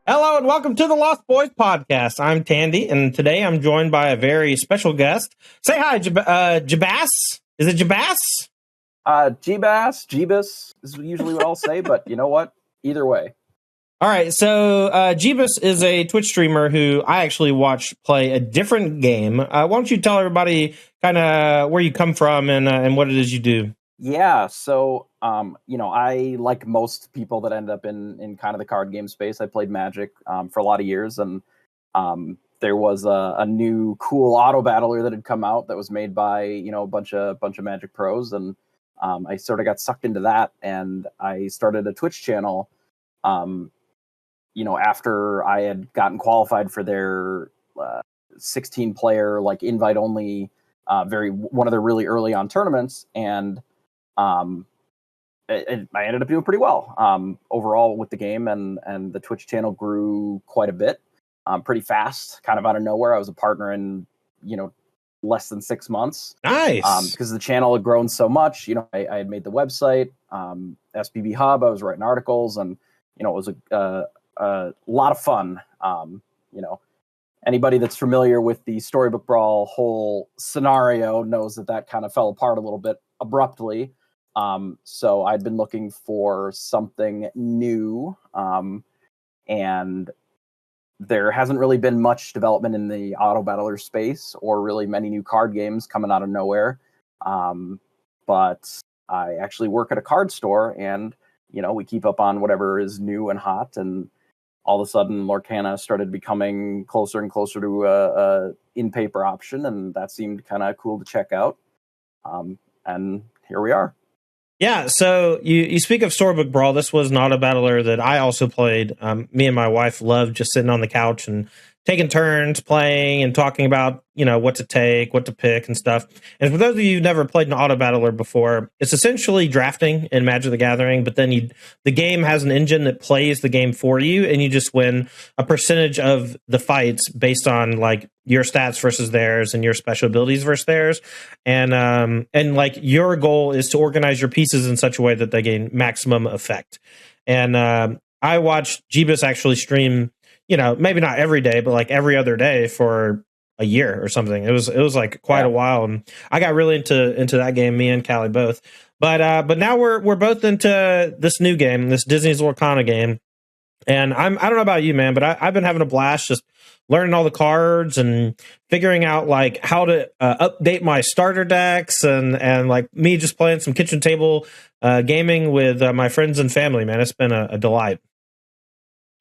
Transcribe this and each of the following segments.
Hello and welcome to the Lost Boys podcast. I'm Tandy, and today I'm joined by a very special guest. Say hi, Jebus. Is it Jebus? Jebus is usually what I'll say, but you know what? Either way. All right, so Jebus is a Twitch streamer who I actually watched play a different game. Why don't you tell everybody kind of where you come from and what it is you do? Yeah, so I, like most people that end up in kind of the card game space, I played Magic for a lot of years, and there was a new cool auto battler that had come out that was made by a bunch of Magic pros, and I sort of got sucked into that, and I started a Twitch channel. After I had gotten qualified for their 16 player like invite only one of their really early on tournaments, and I ended up doing pretty well overall with the game, and the Twitch channel grew quite a bit, pretty fast, kind of out of nowhere. I was a partner in less than 6 months. Nice. Because the channel had grown so much. I had made the website, SPB Hub. I was writing articles, and it was a lot of fun. Anybody that's familiar with the Storybook Brawl whole scenario knows that kind of fell apart a little bit abruptly. So I'd been looking for something new, and there hasn't really been much development in the auto battler space, or really many new card games coming out of nowhere. But I actually work at a card store, and we keep up on whatever is new and hot, and all of a sudden Lorcana started becoming closer and closer to a in-paper option, and that seemed kind of cool to check out. And here we are. Yeah, so you speak of Storybook Brawl. This was not a battler that I also played. Me and my wife loved just sitting on the couch and taking turns playing and talking about, what to take, what to pick and stuff. And for those of you who've never played an auto battler before, it's essentially drafting in Magic the Gathering, but then the game has an engine that plays the game for you, and you just win a percentage of the fights based on like your stats versus theirs and your special abilities versus theirs. And like your goal is to organize your pieces in such a way that they gain maximum effect. And I watched Jebus actually stream, maybe not every day, but like every other day for a year or something. It was like quite a while, and I got really into that game. Me and Callie both, but now we're both into this new game, this Disney's Lorcana game, and I don't know about you, man, but I've been having a blast just learning all the cards and figuring out like how to update my starter decks, and like me just playing some kitchen table gaming with my friends and family. Man, it's been a delight.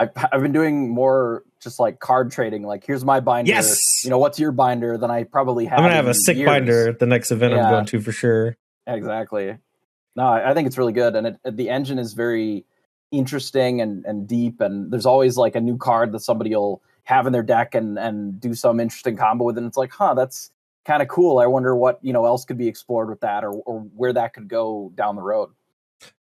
I've been doing more just like card trading. Like, here's my binder. Yes. What's your binder? Then I probably have. I'm gonna have a sick binder at the next event I'm going to for sure. Exactly. No, I think it's really good, and the engine is very interesting and deep. And there's always like a new card that somebody will have in their deck and do some interesting combo with, and it's like, that's kind of cool. I wonder what else could be explored with that, or where that could go down the road.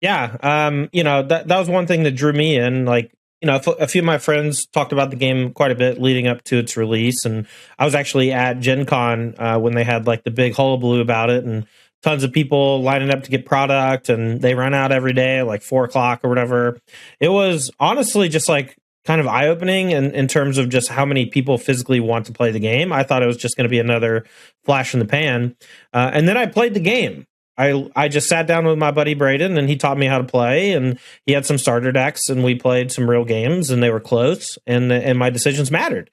Yeah, that was one thing that drew me in. Like, a few of my friends talked about the game quite a bit leading up to its release, and I was actually at Gen Con when they had like the big hullabaloo about it, and tons of people lining up to get product, and they run out every day at like 4:00 or whatever. It was honestly just like kind of eye-opening in terms of just how many people physically want to play the game. I thought it was just going to be another flash in the pan, and then I played the game. I just sat down with my buddy Braden, and he taught me how to play, and he had some starter decks, and we played some real games, and they were close, and my decisions mattered.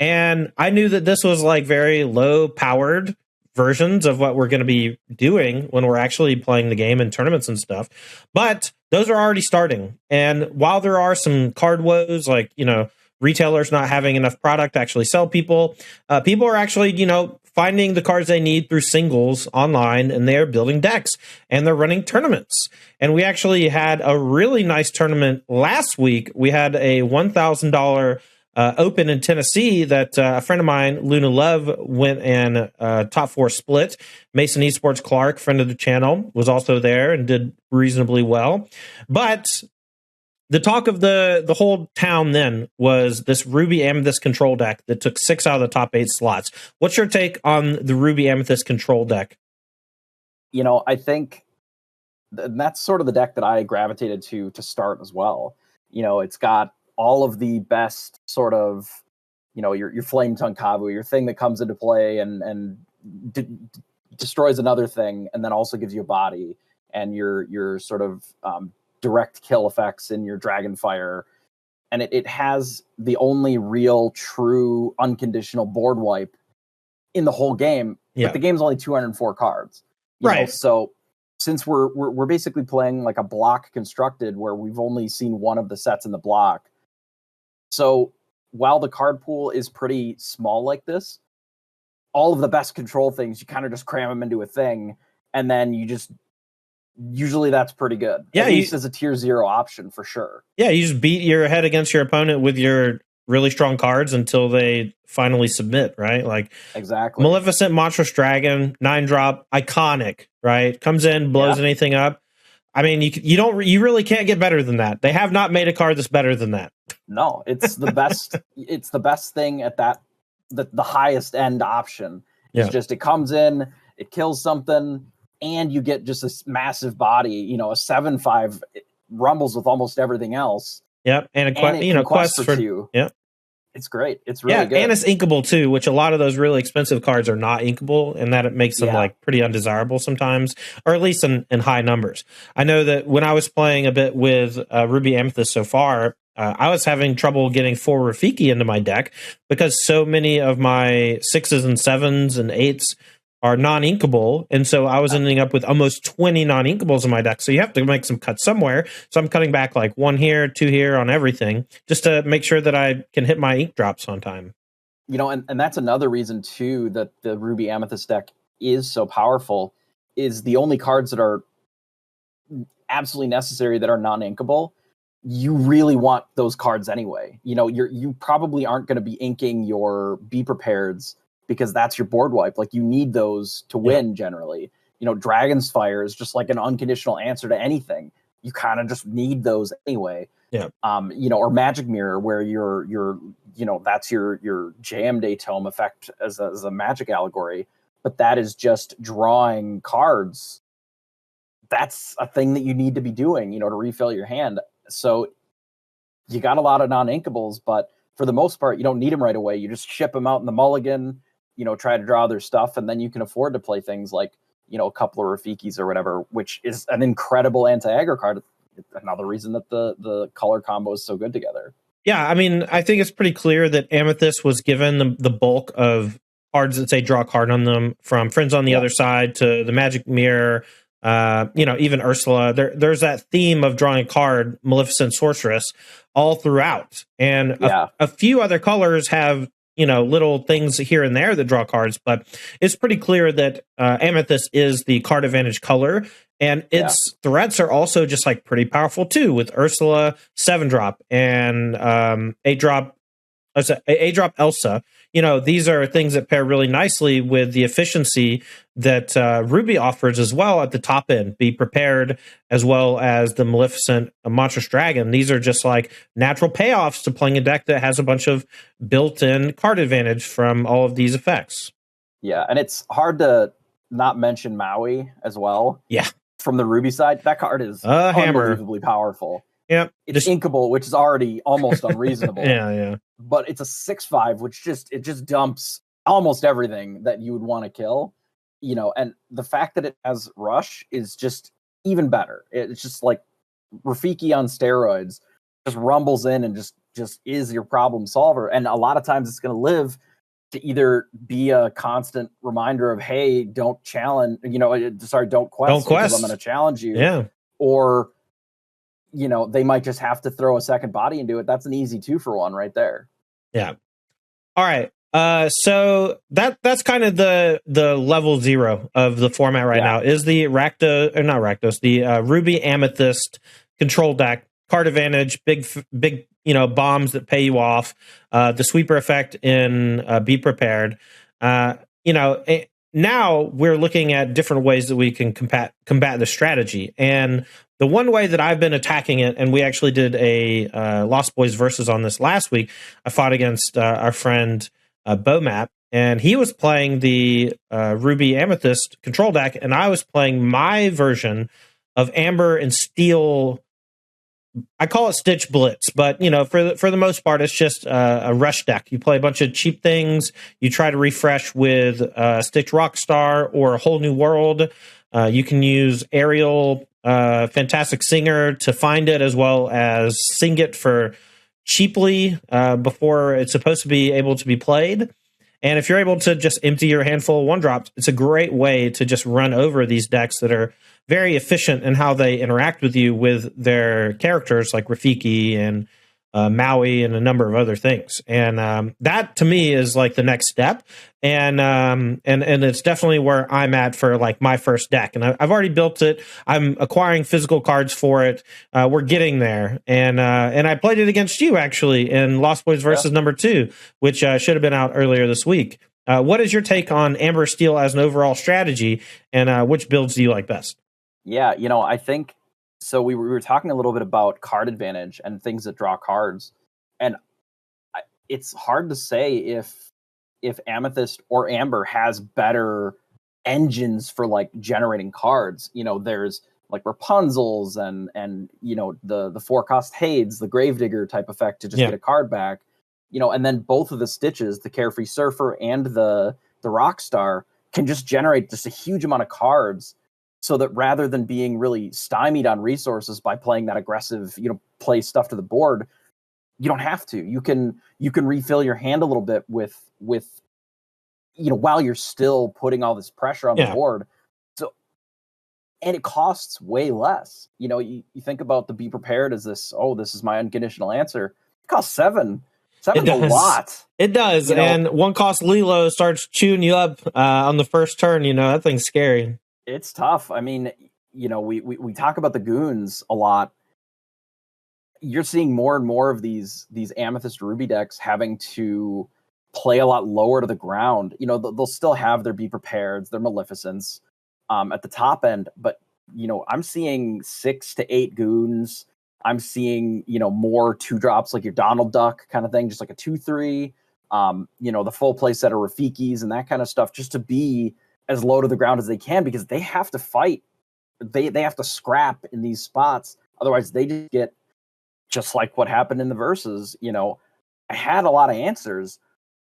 And I knew that this was like very low powered versions of what we're going to be doing when we're actually playing the game in tournaments and stuff. But those are already starting. And while there are some card woes, like, retailers not having enough product to actually sell people, people are actually, finding the cards they need through singles online, and they're building decks, and they're running tournaments. And we actually had a really nice tournament last week. We had a $1,000 open in Tennessee that a friend of mine, Luna Love, went and top 4 split. Mason Esports Clark, friend of the channel, was also there and did reasonably well. But the talk of the whole town then was this Ruby Amethyst control deck that took 6 out of the top 8 slots. What's your take on the Ruby Amethyst control deck? I think that's sort of the deck that I gravitated to start as well. It's got all of the best sort of, your flame tongue kavu, your thing that comes into play and destroys another thing, and then also gives you a body, and your sort of direct kill effects in your dragon fire. And it has the only real, true, unconditional board wipe in the whole game. Yeah. But the game's only 204 cards. Right. So since we're basically playing like a block constructed where we've only seen one of the sets in the block. So while the card pool is pretty small like this, all of the best control things, you kind of just cram them into a thing, and then usually that's pretty good. Yeah, At least as a tier 0 option for sure. Yeah, you just beat your head against your opponent with your really strong cards until they finally submit, right? Like exactly. Maleficent Monstrous Dragon, 9-drop, iconic, right? Comes in, blows anything up. I mean, you really can't get better than that. They have not made a card that's better than that. No, it's the best. It's the best thing at that, the highest end option. It's just, it comes in, it kills something, and you get just this massive body. A 7/5 rumbles with almost everything else. Yep, and quest for 2. Yep, it's great. It's really good, and it's inkable too, which a lot of those really expensive cards are not inkable, and that it makes them like pretty undesirable sometimes, or at least in high numbers. I know that when I was playing a bit with Ruby Amethyst so far, I was having trouble getting 4 Rafiki into my deck because so many of my 6s and 7s and 8s are non-inkable, and so I was ending up with almost 20 non-inkables in my deck. So you have to make some cuts somewhere. So I'm cutting back like 1 here, 2 here on everything, just to make sure that I can hit my ink drops on time. And that's another reason too that the Ruby Amethyst deck is so powerful, is the only cards that are absolutely necessary that are non-inkable. You really want those cards anyway. You probably aren't going to be inking your Be Prepareds, because that's your board wipe. Like, you need those to win generally. Dragon's Fire is just like an unconditional answer to anything. You kind of just need those anyway. Yeah. Or Magic Mirror, where that's your Jam Day Tome effect as a magic allegory, but that is just drawing cards. That's a thing that you need to be doing, to refill your hand. So you got a lot of non-inkables, but for the most part, you don't need them right away. You just ship them out in the mulligan, try to draw their stuff, and then you can afford to play things like, a couple of Rafikis or whatever, which is an incredible anti-aggro card. Another reason that the color combo is so good together. Yeah, I mean, I think it's pretty clear that Amethyst was given the bulk of cards that say draw a card on them, from Friends on the Other Side to the Magic Mirror, even Ursula. There's that theme of drawing a card, Maleficent Sorceress, all throughout. And a few other colors have little things here and there that draw cards, but it's pretty clear that Amethyst is the card advantage color, and its threats are also just like pretty powerful too, with Ursula 7-drop and 8-drop Elsa. These are things that pair really nicely with the efficiency that Ruby offers as well at the top end. Be Prepared, as well as the Maleficent Monstrous Dragon. These are just like natural payoffs to playing a deck that has a bunch of built-in card advantage from all of these effects. Yeah, and it's hard to not mention Maui as well. Yeah. From the Ruby side, that card is unbelievably powerful. Yeah, it's inkable, which is already almost unreasonable. Yeah. But it's a 6/5, which just dumps almost everything that you would want to kill. And the fact that it has Rush is just even better. It's just like Rafiki on steroids, just rumbles in and just is your problem solver. And a lot of times it's going to live to either be a constant reminder of, hey, don't challenge, don't quest. Because I'm going to challenge you. Yeah. Or they might just have to throw a second body into it. That's an easy 2-for-1 right there. Yeah. All right. So that's kind of the level 0 of the format right now is the the Ruby Amethyst control deck, card advantage, big bombs that pay you off, the sweeper effect in Be Prepared. Now we're looking at different ways that we can combat the strategy. And the one way that I've been attacking it, and we actually did a Lost Boys versus on this last week, I fought against our friend Bomap, and he was playing the Ruby Amethyst control deck, and I was playing my version of Amber and Steel I call it Stitch Blitz, but you know, for the most part, it's just a rush deck. You play a bunch of cheap things. You try to refresh with Stitch Rockstar or a Whole New World. You can use Ariel, Fantastic Singer, to find it, as well as sing it for cheaply before it's supposed to be able to be played. And if you're able to just empty your handful of one drops, it's a great way to just run over these decks that are very efficient in how they interact with you with their characters like Rafiki and Maui and a number of other things. And that to me is like the next step. And it's definitely where I'm at for like my first deck. And I've already built it. I'm acquiring physical cards for it. We're getting there. And I played it against you actually in Lost Boys versus number 2, which should have been out earlier this week. What is your take on Amber Steel as an overall strategy, and which builds do you like best? Yeah, you know, I think so. We were talking a little bit about card advantage and things that draw cards, and it's hard to say if Amethyst or Amber has better engines for like generating cards. You know, there's like Rapunzel's and you know the 4-cost Hades, the Gravedigger type effect to just get a card back. You know, and then both of the Stitches, the Carefree Surfer and the Rockstar, can just generate just a huge amount of cards. So that rather than being really stymied on resources by playing that aggressive, you know, play stuff to the board, you don't have to. You can refill your hand a little bit with you know, while you're still putting all this pressure on the board. So, and it costs way less. You know, you think about the Be Prepared as this, this is my unconditional answer. It costs 7. 7's a lot. It does. You know, and 1-cost Lilo starts chewing you up on the first turn. You know, that thing's scary. It's tough. I mean, you know, we talk about the goons a lot. You're seeing more and more of these Amethyst Ruby decks having to play a lot lower to the ground. You know, they'll still have their Be Prepared, their Maleficents at the top end, but you know, I'm seeing 6 to 8 goons. I'm seeing, you know, more 2-drops like your Donald Duck kind of thing, just like a 2/3. You know, the full play set of Rafikis and that kind of stuff, just to be as low to the ground as they can, because they have to fight. They have to scrap in these spots. Otherwise, they just get just like what happened in the verses. You know, I had a lot of answers,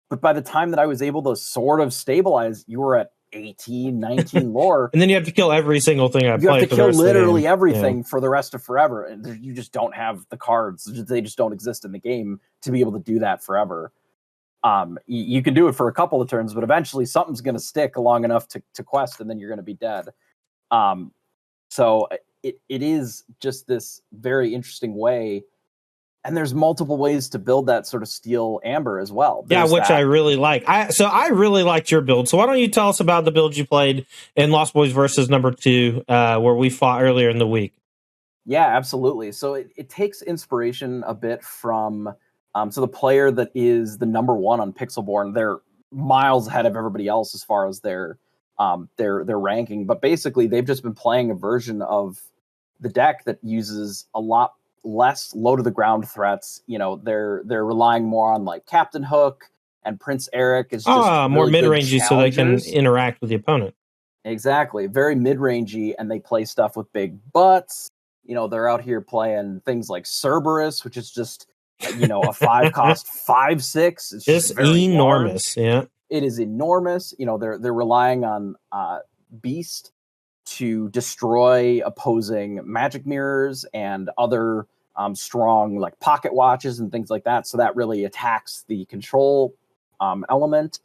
but by the time that I was able to sort of stabilize, you were at 18, 19 lore. And then you have to kill every single thing I played. You have to kill literally everything for the rest of forever. And you just don't have the cards. They just don't exist in the game to be able to do that forever. You can do it for a couple of turns, but eventually something's going to stick long enough to quest, and then you're going to be dead. So it is just this very interesting way. And there's multiple ways to build that sort of steel amber as well. There's which I really like. I really liked your build. So why don't you tell us about the build you played in Lost Boys versus number 2, where we fought earlier in the week? Yeah, absolutely. So it takes inspiration a bit from so the player that is the number 1 on Pixelborn. They're miles ahead of everybody else as far as their ranking. But basically, they've just been playing a version of the deck that uses a lot less low to the ground threats. You know, they're relying more on like Captain Hook and Prince Eric is just really more mid-rangey, so they can interact with the opponent. Exactly, very mid-rangey, and they play stuff with big butts. You know, they're out here playing things like Cerberus, which is just, you know, a 5-cost 5/6. It's just enormous. Large. Yeah, it is enormous. You know, they're relying on Beast to destroy opposing magic mirrors and other strong like pocket watches and things like that. So that really attacks the control element.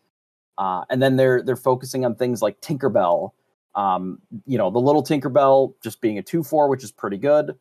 And then they're focusing on things like Tinkerbell. You know, the little Tinkerbell just being a 2/4, which is pretty good.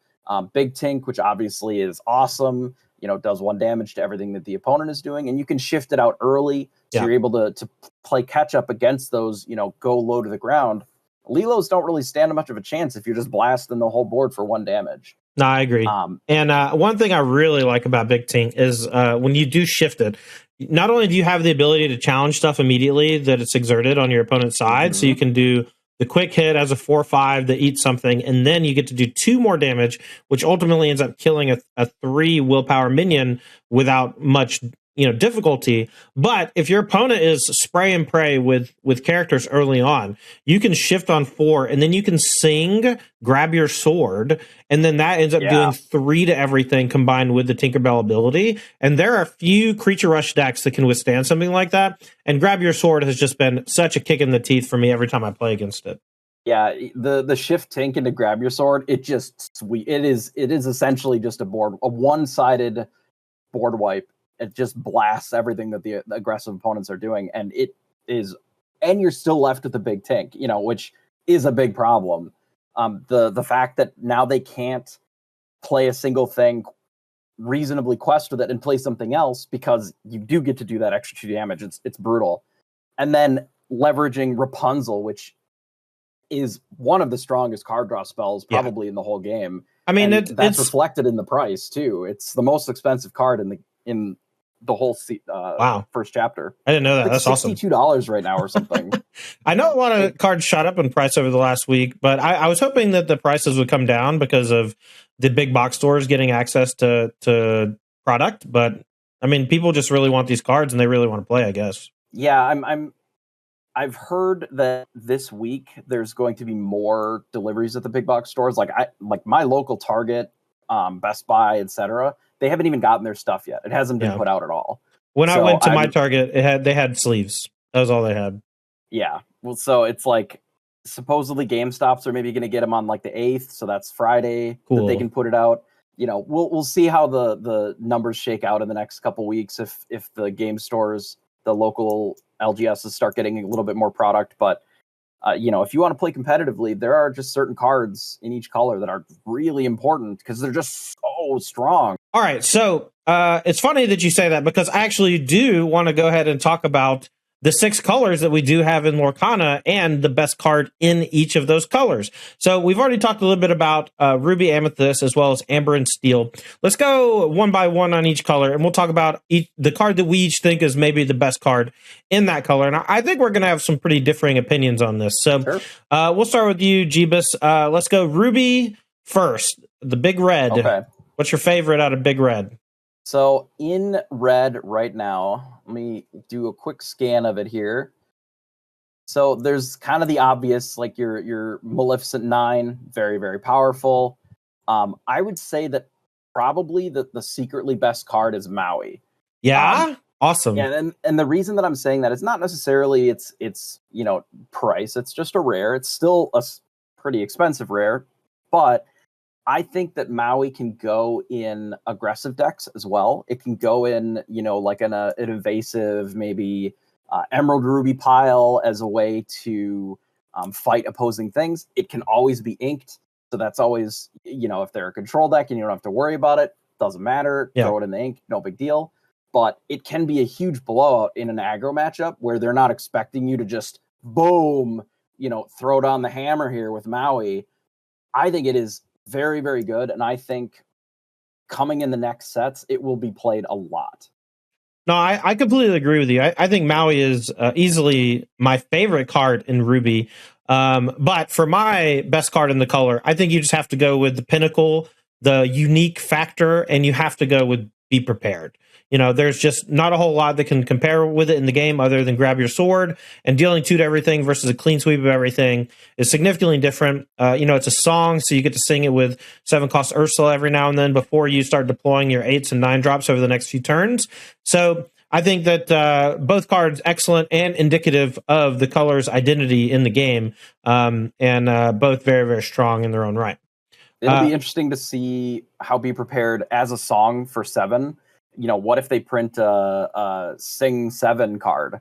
Big Tink, which obviously is awesome. You know, does 1 damage to everything that the opponent is doing, and you can shift it out early, so you're able to play catch up against those. You know, go low to the ground. Lilos don't really stand much of a chance if you're just blasting the whole board for 1 damage. No, I agree. And one thing I really like about Big Tink is when you do shift it, not only do you have the ability to challenge stuff immediately that it's exerted on your opponent's side, so you can do the quick hit as a 4/5 that eats something, and then you get to do 2 more damage, which ultimately ends up killing a 3 willpower minion without much, difficulty. But if your opponent is spray and pray with characters early on, you can shift on 4, and then you can sing, grab your sword, and then that ends up doing 3 to everything combined with the Tinkerbell ability. And there are a few creature rush decks that can withstand something like that. And grab your sword has just been such a kick in the teeth for me every time I play against it. Yeah, the shift Tink into grab your sword, it is essentially just a one-sided board wipe. It just blasts everything that the aggressive opponents are doing, and you're still left with the big Tink, which is a big problem. The fact that now they can't play a single thing, reasonably quest with it, and play something else, because you do get to do that extra 2 damage. It's brutal. And then leveraging Rapunzel, which is one of the strongest card draw spells probably in the whole game. I mean, that's reflected in the price too. It's the most expensive card in the whole first chapter. I didn't know that. That's awesome. $62 right now or something. I know a lot of cards shot up in price over the last week, but I was hoping that the prices would come down because of the big box stores getting access to product. But I mean, people just really want these cards and they really want to play, I guess. Yeah, I've heard that this week there's going to be more deliveries at the big box stores. Like my local Target, Best Buy, etc. They haven't even gotten their stuff yet. It hasn't been put out at all. When I went to my Target, they had sleeves. That was all they had. Yeah. Well, so it's like supposedly GameStops are maybe going to get them on like the 8th, so that's Friday that they can put it out. We'll see how the numbers shake out in the next couple weeks if the game stores, the local LGSs start getting a little bit more product. But if you want to play competitively, there are just certain cards in each color that are really important because they're just so strong. All right, so it's funny that you say that because I actually do want to go ahead and talk about the 6 colors that we do have in Lorcana and the best card in each of those colors. So we've already talked a little bit about Ruby, Amethyst, as well as Amber and Steel. Let's go one by one on each color, and we'll talk about the card that we each think is maybe the best card in that color. And I think we're going to have some pretty differing opinions on this. So sure. We'll start with you, Jebus. Let's go Ruby first, the Big Red. Okay. What's your favorite out of Big Red? So in red right now, let me do a quick scan of it here. So there's kind of the obvious, like your Maleficent 9, very, very powerful. I would say that probably the secretly best card is Maui. Yeah, awesome. Yeah, and the reason that I'm saying that is not necessarily its price. It's just a rare. It's still a pretty expensive rare, but I think that Maui can go in aggressive decks as well. It can go in, like an invasive, maybe Emerald Ruby pile as a way to fight opposing things. It can always be inked. So that's always, if they're a control deck and you don't have to worry about it, doesn't matter. Throw it in the ink, no big deal. But it can be a huge blowout in an aggro matchup where they're not expecting you to just boom, throw down the hammer here with Maui. I think it is very, very good. And I think coming in the next sets, it will be played a lot. No, I completely agree with you. I think Maui is easily my favorite card in Ruby. But for my best card in the color, I think you just have to go with the pinnacle, the unique factor, and you have to go with Be Prepared. There's just not a whole lot that can compare with it in the game other than grab your sword, and dealing 2 to everything versus a clean sweep of everything is significantly different. It's a song, so you get to sing it with 7-cost Ursula every now and then before you start deploying your 8s and 9 drops over the next few turns. So I think that both cards excellent and indicative of the color's identity in the game, and both very, very strong in their own right. It'll be interesting to see how Be Prepared as a song for 7. What if they print a Sing 7 card?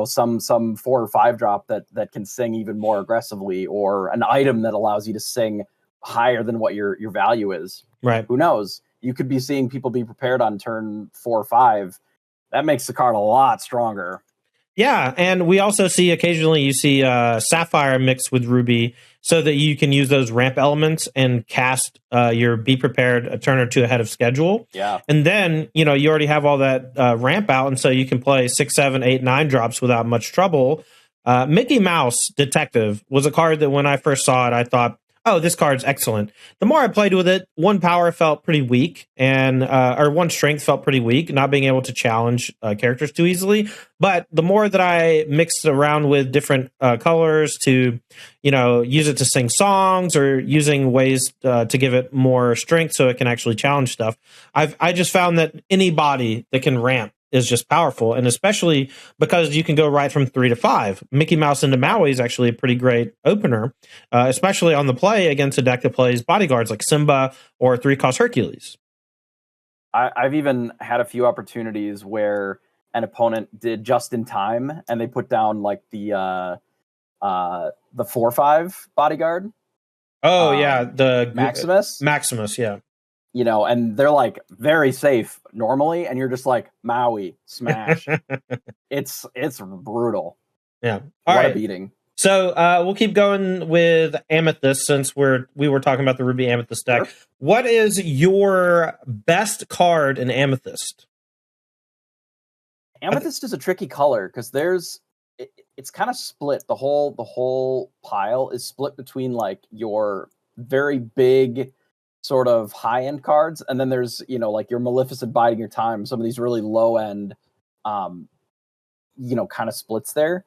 Some 4 or 5 drop that can sing even more aggressively, or an item that allows you to sing higher than what your value is. Right. Who knows? You could be seeing people Be Prepared on turn 4 or 5. That makes the card a lot stronger. Yeah, and we also see occasionally you see Sapphire mixed with Ruby so that you can use those ramp elements and cast your Be Prepared a turn or 2 ahead of schedule. Yeah. And then, you already have all that ramp out, and so you can play 6, 7, 8, 9 drops without much trouble. Mickey Mouse Detective was a card that when I first saw it, I thought, oh, this card's excellent. The more I played with it, one power felt pretty weak, and or one strength felt pretty weak, not being able to challenge characters too easily. But the more that I mixed around with different colors to, use it to sing songs or using ways to give it more strength so it can actually challenge stuff, I just found that any body that can ramp is just powerful, and especially because you can go right from 3 to 5. Mickey Mouse into Maui is actually a pretty great opener, especially on the play against a deck that plays bodyguards like Simba or 3-cost Hercules. I've even had a few opportunities where an opponent did just in time, and they put down like the 4/5 bodyguard. Oh yeah, the Maximus, yeah. And they're like very safe normally, and you're just like Maui smash. It's brutal. Yeah, what a beating. So we'll keep going with Amethyst since we were talking about the Ruby Amethyst deck. Sure. What is your best card in Amethyst? Amethyst is a tricky color because it's kind of split. The whole pile is split between like your very big sort of high-end cards, and then there's like your Maleficent Biding Your Time, some of these really low-end kind of splits there.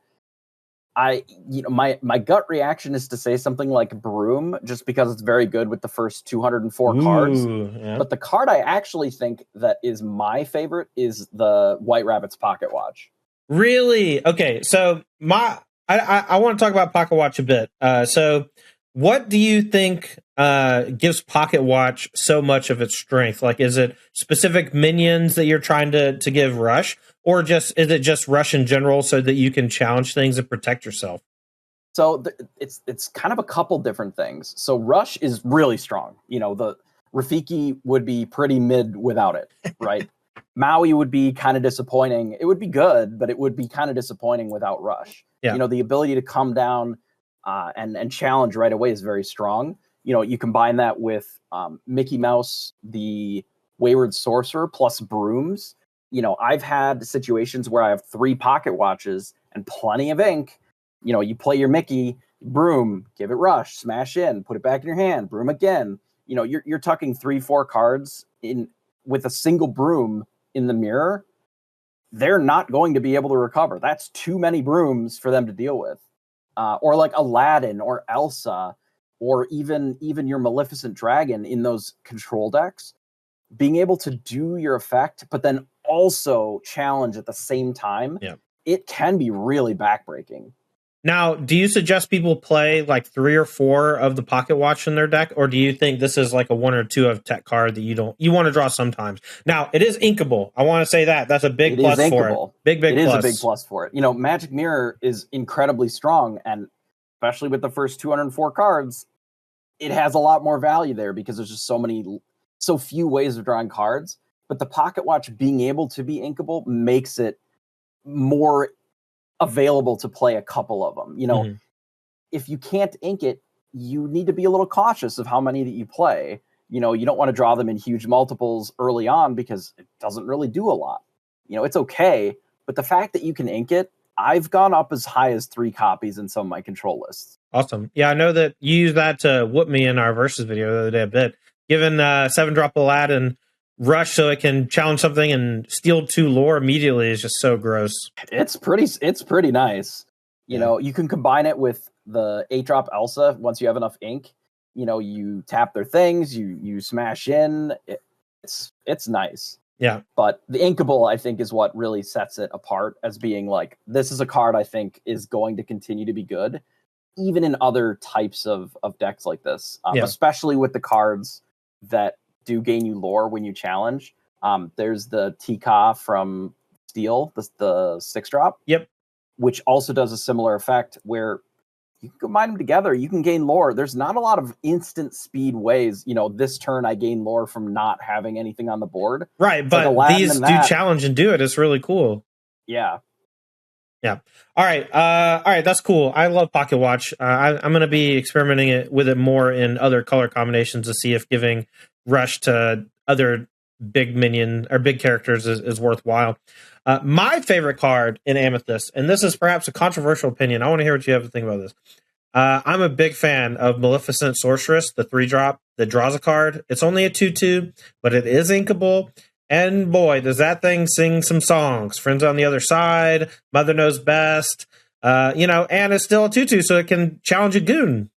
My gut reaction is to say something like Broom, just because it's very good with the first 204 cards. Yeah. But the card I actually think that is my favorite is the White Rabbit's Pocket Watch. Really? Okay, so I want to talk about Pocket Watch a bit. So what do you think gives Pocket Watch so much of its strength? Like, is it specific minions that you're trying to give rush? Or is it just rush in general so that you can challenge things and protect yourself? So it's kind of a couple different things. So rush is really strong. The Rafiki would be pretty mid without it, right? Maui would be kind of disappointing. It would be good, but it would be kind of disappointing without rush. Yeah. The ability to come down and challenge right away is very strong. You combine that with Mickey Mouse, the Wayward Sorcerer, plus brooms. I've had situations where I have 3 Pocket Watches and plenty of ink. You play your Mickey, broom, give it rush, smash in, put it back in your hand, broom again. You're tucking 3-4 cards in with a single broom in the mirror. They're not going to be able to recover. That's too many brooms for them to deal with. Or like Aladdin or Elsa, or even your Maleficent Dragon in those control decks. Being able to do your effect, but then also challenge at the same time, it can be really backbreaking. Now, do you suggest people play like 3 or 4 of the Pocket Watch in their deck, or do you think this is like a 1 or 2 of tech card that you want to draw sometimes? Now, it is inkable. I want to say that's a big plus for it. Big it plus. Is a big plus for it. Magic Mirror is incredibly strong, and especially with the first 204 cards, it has a lot more value there because there's just so few ways of drawing cards. But the Pocket Watch being able to be inkable makes it more available to play a couple of them. If you can't ink it, you need to be a little cautious of how many that you play. You don't want to draw them in huge multiples early on because it doesn't really do a lot. It's okay, but the fact that you can ink it, I've gone up as high as 3 copies in some of my control lists. Awesome. Yeah, I know that you used that to whoop me in our versus video the other day a bit. Given 7-drop Aladdin rush so it can challenge something and steal 2 lore immediately is just so gross. It's pretty nice. You can combine it with the 8-drop Elsa once you have enough ink. You tap their things, you smash in. It's nice. Yeah. But the inkable, I think, is what really sets it apart as being like, this is a card I think is going to continue to be good, even in other types of decks like this, especially with the cards that do gain you lore when you challenge. There's the Tika from Steel, the 6-drop. Yep. Which also does a similar effect where you can combine them together. You can gain lore. There's not a lot of instant speed ways. This turn I gain lore from not having anything on the board. Right, it's but like these do challenge and do it. It's really cool. Yeah. Yeah. All right. That's cool. I love Pocket Watch. I'm going to be experimenting with it more in other color combinations to see if giving rush to other big minion or big characters is worthwhile. My favorite card in Amethyst, and this is perhaps a controversial opinion. I want to hear what you have to think about this. I'm a big fan of Maleficent Sorceress, the 3-drop that draws a card. It's only a 2/2, but it is inkable. And boy, does that thing sing some songs. Friends on the Other Side, Mother Knows Best, and it's still a 2/2, so it can challenge a goon.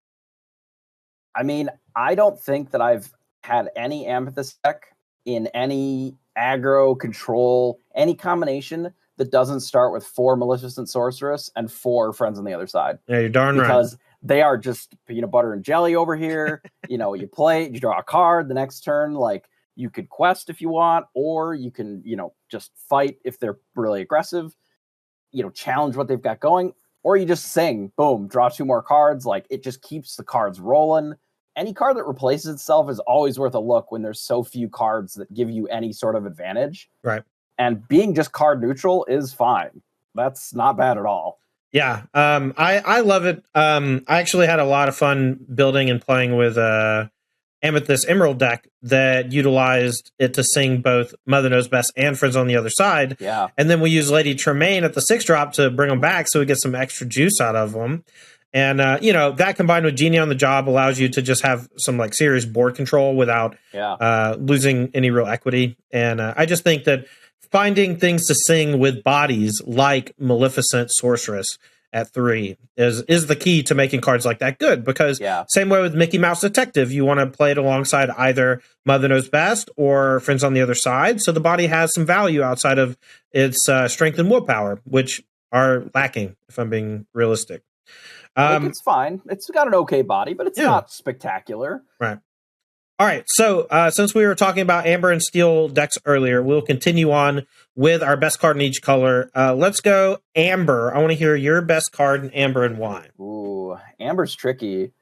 I mean, I don't think that I've had any Amethyst deck in any aggro, control, any combination that doesn't start with 4 Maleficent Sorceress and 4 Friends on the Other Side. Yeah, you're darn right. Because they are just peanut butter and jelly over here. You draw a card the next turn. Like, you could quest if you want, or you can, just fight if they're really aggressive, challenge what they've got going, or you just sing, boom, draw 2 more cards. Like, it just keeps the cards rolling. Any card that replaces itself is always worth a look when there's so few cards that give you any sort of advantage. Right. And being just card neutral is fine. That's not bad at all. Yeah. I love it. I actually had a lot of fun building and playing with Amethyst Emerald deck that utilized it to sing both Mother Knows Best and Friends on the Other Side. Yeah. And then we use Lady Tremaine at the 6-drop to bring them back so we get some extra juice out of them. And, that combined with Genie on the Job allows you to just have some like serious board control without losing any real equity. And I just think that finding things to sing with bodies like Maleficent Sorceress at 3 is the key to making cards like that good. Because same way with Mickey Mouse Detective, you want to play it alongside either Mother Knows Best or Friends on the Other Side. So the body has some value outside of its strength and willpower, which are lacking, if I'm being realistic. It's fine. It's got an okay body, but it's not spectacular. Right. All right. So since we were talking about Amber and Steel decks earlier, we'll continue on with our best card in each color. Let's go Amber. I want to hear your best card in Amber and why. Ooh, Amber's tricky.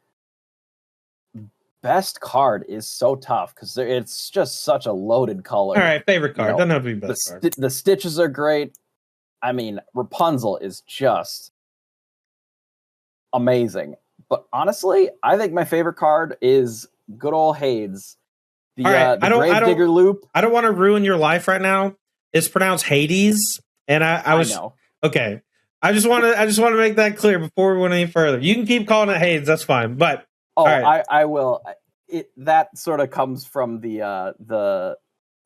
Best card is so tough because it's just such a loaded color. All right. Favorite card. Doesn't have to be best card. The stitches are great. I mean, Rapunzel is just amazing. But honestly, I think my favorite card is good old Hades. The Gravedigger loop. I don't want to ruin your life right now. It's pronounced Hades, and I know. Okay. I just want to make that clear before we went any further. You can keep calling it Hades, that's fine. But right. I will. That sort of comes from the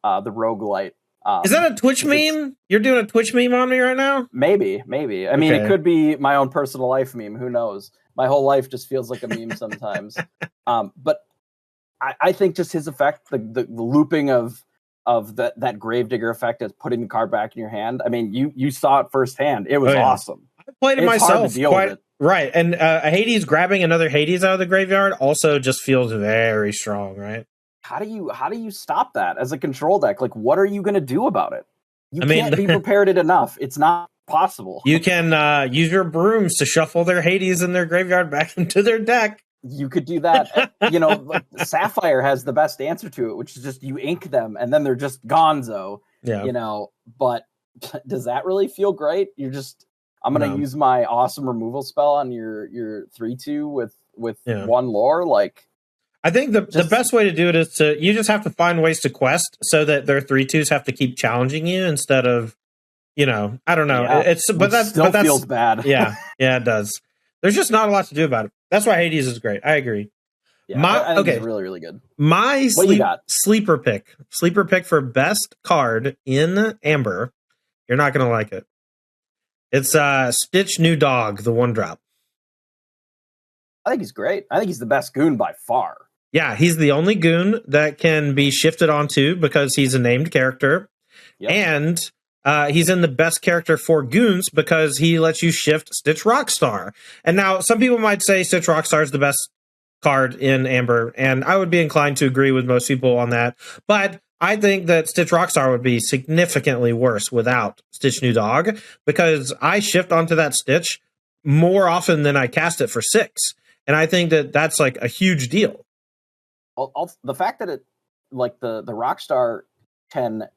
roguelite. Is that a Twitch meme? You're doing a Twitch meme on me right now? Maybe. I mean, it could be my own personal life meme. Who knows? My whole life just feels like a meme sometimes. But I think just his effect, the looping of that Gravedigger effect as putting the card back in your hand. I mean, you saw it firsthand. It was awesome. I played it myself. Right. And a Hades grabbing another Hades out of the graveyard also just feels very strong, right? How do you stop that as a control deck? Like, what are you going to do about it? You can't be prepared enough. It's not possible. You can use your brooms to shuffle their Hades in their graveyard back into their deck. You could do that. Like Sapphire has the best answer to it, which is just you ink them and then they're just gonzo. Yeah. But does that really feel great? I'm going to use my awesome removal spell on your 3/2 with 1 lore. Like, I think the best way to do it is you just have to find ways to quest so that their 3/2s have to keep challenging you instead of, I don't know. Yeah, that feels bad. Yeah, it does. There's just not a lot to do about it. That's why Hades is great. I agree. Yeah, I think it's really, really good. My sleeper pick for best card in Amber. You're not going to like it. It's Stitch New Dog, the 1-drop. I think he's great. I think he's the best goon by far. Yeah, he's the only goon that can be shifted onto because he's a named character. Yep. And he's in the best character for goons because he lets you shift Stitch Rockstar. And now some people might say Stitch Rockstar is the best card in Amber, and I would be inclined to agree with most people on that. But I think that Stitch Rockstar would be significantly worse without Stitch New Dog because I shift onto that Stitch more often than I cast it for 6. And I think that that's like a huge deal. The fact that it, like the Rockstar can,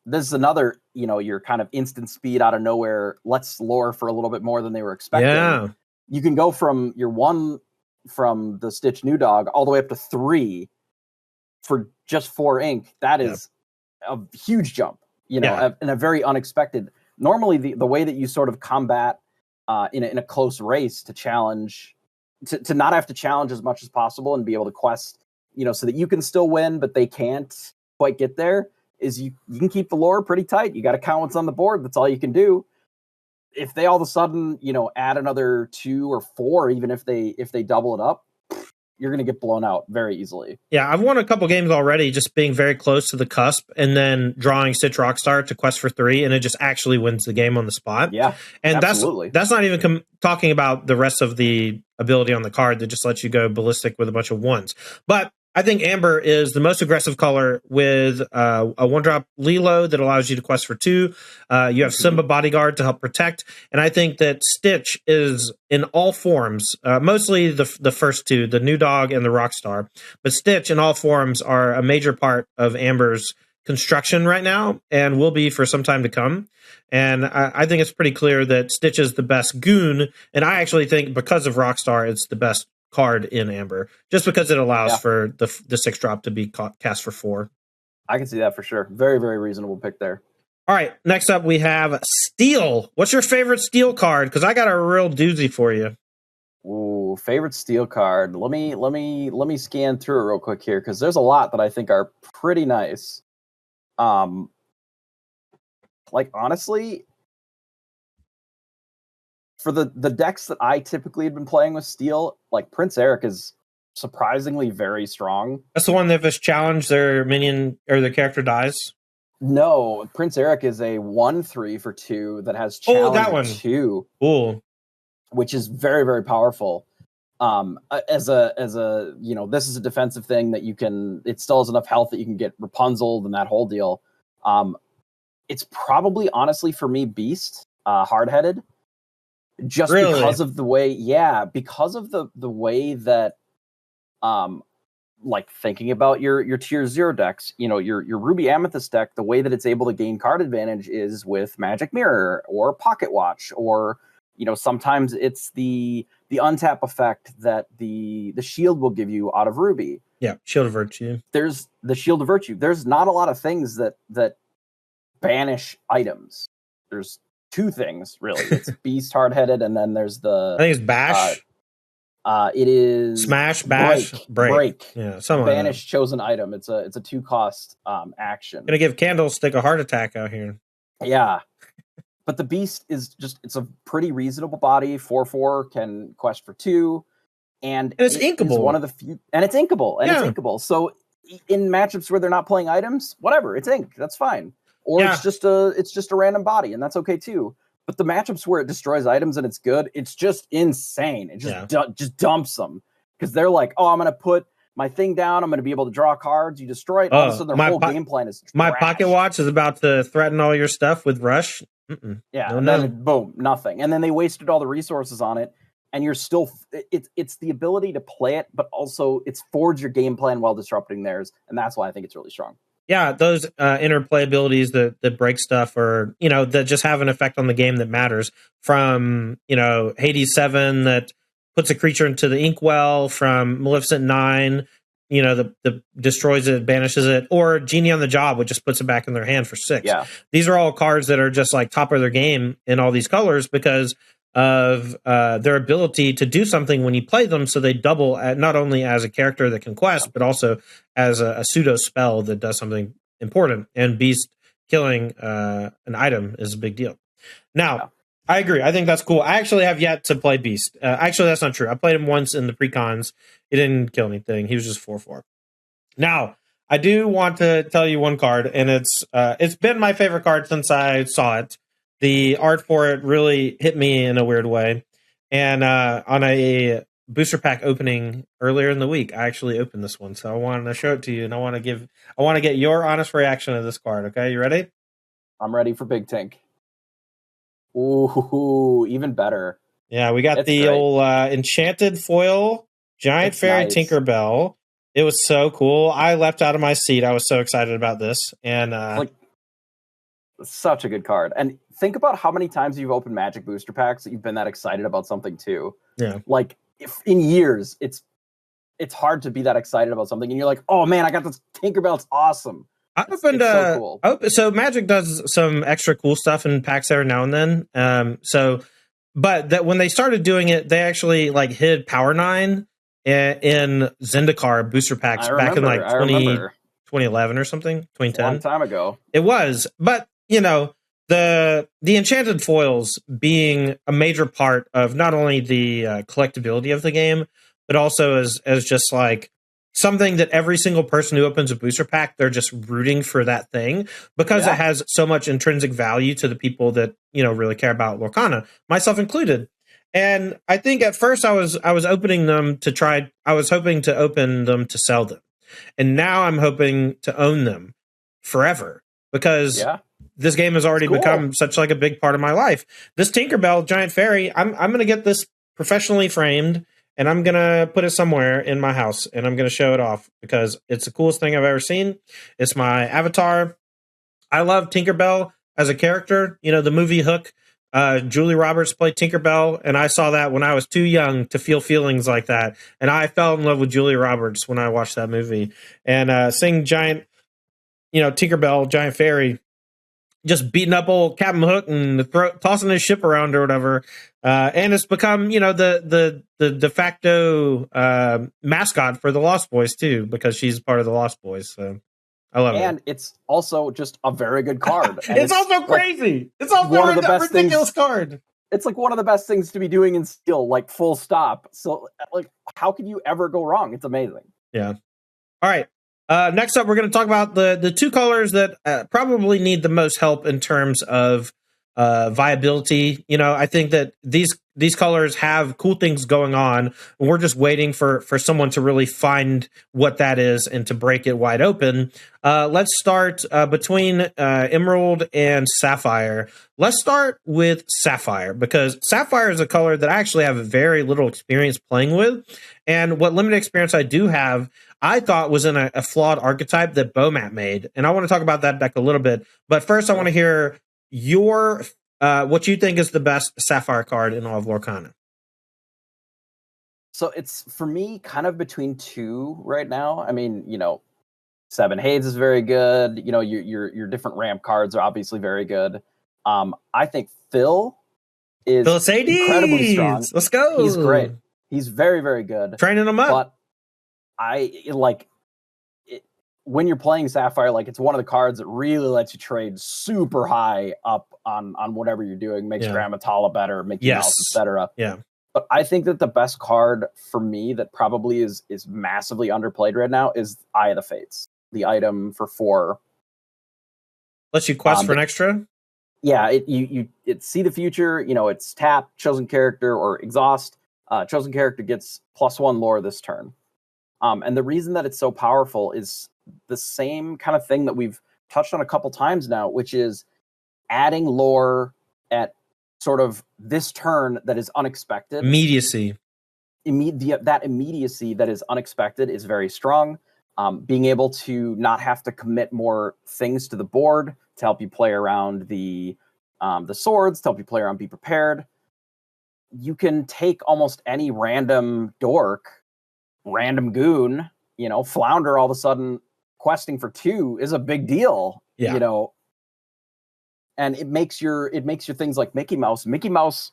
this is another, your kind of instant speed out of nowhere, let's lore for a little bit more than they were expecting. Yeah. You can go from your 1 from the Stitch New Dog all the way up to 3 for just 4 ink. That is a huge jump, and a very unexpected. Normally the way that you sort of combat in a close race to challenge to not have to challenge as much as possible and be able to quest, so that you can still win, but they can't quite get there, is you can keep the lore pretty tight. You got to count what's on the board. That's all you can do. If they all of a sudden, add another 2 or 4, even if they double it up, you're going to get blown out very easily. Yeah, I've won a couple games already, just being very close to the cusp and then drawing Stitch Rockstar to quest for 3, and it just actually wins the game on the spot. Yeah, and absolutely. that's not even talking about the rest of the ability on the card that just lets you go ballistic with a bunch of 1s. But I think Amber is the most aggressive color with a 1-drop Lilo that allows you to quest for 2. You have Simba Bodyguard to help protect. And I think that Stitch is in all forms, mostly the first 2, the New Dog and the Rockstar. But Stitch in all forms are a major part of Amber's construction right now and will be for some time to come. And I think it's pretty clear that Stitch is the best goon. And I actually think because of Rockstar, it's the best card in Amber, just because it allows for the 6-drop to be cast for 4. I can see that for sure. Very, very reasonable pick there. All right, next up we have Steel. What's your favorite Steel card? Because I got a real doozy for you. Ooh, favorite Steel card. Let me scan through it real quick here, because there's a lot that I think are pretty nice. Honestly, for the decks that I typically had been playing with Steel, Prince Eric is surprisingly very strong. That's the one that if it's challenged, their minion or their character dies? No, Prince Eric is a 1/3 for 2 that has challenge that one. 2. Cool. Which is very, very powerful. As a this is a defensive thing that it still has enough health that you can get Rapunzel and that whole deal. It's probably, honestly, for me, Beast, hard-headed. Just really? Because of the way, the way that, thinking about your tier 0 decks, your Ruby Amethyst deck, the way that it's able to gain card advantage is with Magic Mirror or Pocket Watch, or sometimes it's the untap effect that the shield will give you out of Ruby. Yeah, Shield of Virtue. There's the Shield of Virtue. There's not a lot of things that banish items. There's 2 things, really. It's Beast, hard-headed, and then there's I think it's Bash. It is Smash, Bash, Break. Yeah, banish chosen item. It's a 2-cost action. Gonna give Candlestick a heart attack out here. Yeah, but the Beast is it's a pretty reasonable body. 4/4 can quest for 2, and it's inkable. One of the few, and it's inkable, it's inkable. So in matchups where they're not playing items, whatever, it's ink. That's fine. Or it's just a random body, and that's okay too. But the matchups where it destroys items and it's good, it's just insane. It just dumps them, because they're like, oh, I'm going to put my thing down. I'm going to be able to draw cards. You destroy it. All of a sudden, their whole game plan is trash. My Pocket Watch is about to threaten all your stuff with Rush. Yeah, then boom, nothing. And then they wasted all the resources on it, and you're still. It's the ability to play it, but also it's forged your game plan while disrupting theirs, and that's why I think it's really strong. Yeah, those interplay abilities that break stuff, or that just have an effect on the game that matters. From Hades 7 that puts a creature into the Inkwell, from Maleficent 9, that destroys it, banishes it, or Genie on the Job, which just puts it back in their hand for 6. Yeah, these are all cards that are just top of their game in all these colors because of their ability to do something when you play them, so they double not only as a character that can quest, but also as a pseudo spell that does something important. And Beast killing an item is a big deal. Now, I agree. I think that's cool. I actually have yet to play Beast. Actually, that's not true. I played him once in the precons. He didn't kill anything. He was just 4/4. Now, I do want to tell you one card, and it's been my favorite card since I saw it. The art for it really hit me in a weird way. And on a booster pack opening earlier in the week, I actually opened this one. So I wanted to show it to you, and I want to get your honest reaction to this card. Okay, you ready? I'm ready for Big Tank. Ooh, even better. Yeah, we got the old enchanted foil giant fairy Tinkerbell. It was so cool. I leapt out of my seat. I was so excited about this. And such a good card. And think about how many times you've opened Magic booster packs that you've been that excited about something too. Yeah. If in years, it's hard to be that excited about something, and you're like, oh man, I got this Tinkerbell. It's awesome. I opened so Magic does some extra cool stuff in packs every now and then. So but that when they started doing it, they actually like hid Power 9 in Zendikar booster packs back in like 2011 or something, 2010. A long time ago. It was, but you know, the enchanted foils being a major part of not only the collectability of the game, but also as just like something that every single person who opens a booster pack, they're just rooting for that thing because it has so much intrinsic value to the people that, you know, really care about Lorcana, myself included. And I think at first I was opening them to try. I was hoping to open them to sell them, and now I'm hoping to own them forever because this game has already become such like a big part of my life. This Tinkerbell giant fairy, I'm going to get this professionally framed. And I'm going to put it somewhere in my house, and I'm going to show it off because it's the coolest thing I've ever seen. It's my avatar. I love Tinkerbell as a character. You know, the movie Hook, Julie Roberts played Tinkerbell, and I saw that when I was too young to feel feelings like that. And I fell in love with Julie Roberts when I watched that movie. And seeing giant, you know, Tinkerbell, giant fairy, just beating up old Captain Hook and tossing his ship around or whatever. And it's become, you know, the de facto mascot for the Lost Boys too, because she's part of the Lost Boys. So I love it. And it's also just a very good card. It's also crazy. Like, it's also one of the best ridiculous card. It's like one of the best things to be doing in Steel, like full stop. So like, how can you ever go wrong? It's amazing. Yeah. All right. Next up, we're going to talk about the two colors that probably need the most help in terms of viability. You know, I think that these colors have cool things going on. And we're just waiting for someone to really find what that is and to break it wide open. Let's start between Emerald and Sapphire. Let's start with Sapphire because Sapphire is a color that I actually have very little experience playing with. And what limited experience I do have, I thought was in a flawed archetype that Bomat made. And I want to talk about that deck a little bit. But first, I want to hear your what you think is the best Sapphire card in all of Lorcana. So it's, for me, kind of between two right now. I mean, you know, Seven Hades is very good. You know, your different ramp cards are obviously very good. I think Phil is incredibly strong. Let's go. He's great. He's very, very good. Training him up. But I like it, when you're playing Sapphire, like it's one of the cards that really lets you trade super high up on whatever you're doing, makes Grammatala better, Mickey Mouse, etc. Yeah. But I think that the best card for me that probably is massively underplayed right now is Eye of the Fates, the item for 4. Lets you quest for an extra? Yeah, it see the future, you know, it's tap, chosen character, or exhaust. Chosen character gets +1 lore this turn. And the reason that it's so powerful is the same kind of thing that we've touched on a couple times now, which is adding lore at sort of this turn that is unexpected. Immediacy. That immediacy that is unexpected is very strong. Being able to not have to commit more things to the board to help you play around the swords, to help you play around Be Prepared. You can take almost any random dork, random goon, you know, Flounder all of a sudden questing for 2 is a big deal, you know, and it makes your things like Mickey Mouse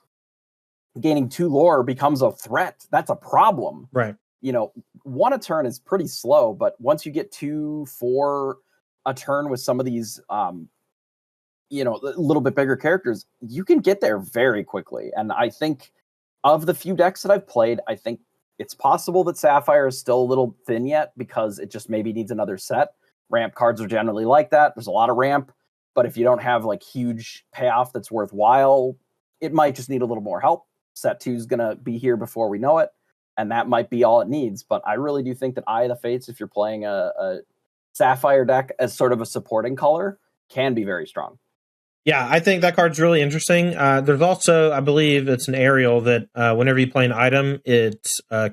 gaining 2 lore becomes a threat. That's a problem. Right. You know, 1 a turn is pretty slow, but once you get 2, 4 a turn with some of these, you know, a little bit bigger characters, you can get there very quickly. And I think of the few decks that I've played, I think it's possible that Sapphire is still a little thin yet because it just maybe needs another set. Ramp cards are generally like that. There's a lot of ramp, but if you don't have like huge payoff that's worthwhile, it might just need a little more help. Set 2 is going to be here before we know it, and that might be all it needs. But I really do think that Eye of the Fates, if you're playing a Sapphire deck as sort of a supporting color, can be very strong. Yeah, I think that card's really interesting. There's also, I believe it's an aerial that whenever you play an item, it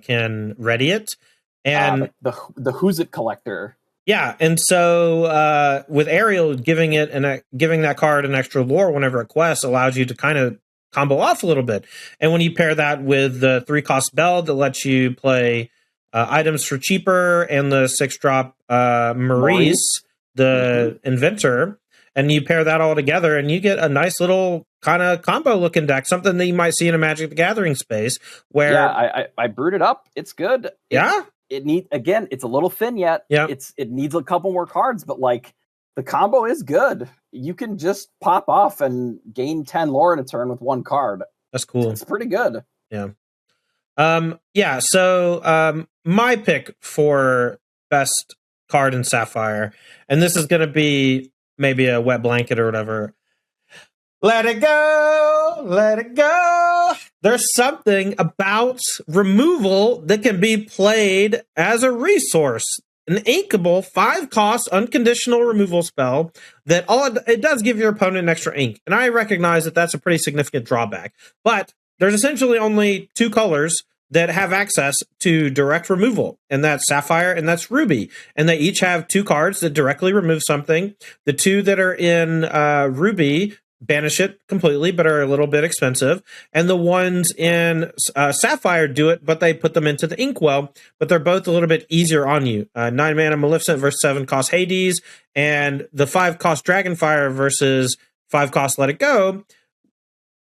can ready it. And the Who's It collector. Yeah, and so with aerial, giving that card an extra lore whenever it quests allows you to kind of combo off a little bit. And when you pair that with the 3-cost bell that lets you play items for cheaper and the 6-drop Maurice, the inventor, and you pair that all together and you get a nice little kind of combo looking deck, something that you might see in a Magic the Gathering space. Where I brewed it up. It's good. It needs, again, it's a little thin yet. Yeah, it needs a couple more cards, but like the combo is good. You can just pop off and gain 10 lore in a turn with one card. That's cool. It's pretty good. Yeah. So my pick for best card in Sapphire, and this is going to be maybe a wet blanket or whatever. Let it go, let it go. There's something about removal that can be played as a resource. An inkable 5-cost unconditional removal spell that it does give your opponent an extra ink. And I recognize that that's a pretty significant drawback. But there's essentially only 2 colors that have access to direct removal, and that's Sapphire and that's Ruby. And they each have 2 cards that directly remove something. The 2 that are in Ruby banish it completely, but are a little bit expensive. And the ones in Sapphire do it, but they put them into the Inkwell, but they're both a little bit easier on you. 9-mana Maleficent versus 7-cost Hades, and the 5-cost Dragonfire versus 5-cost Let It Go.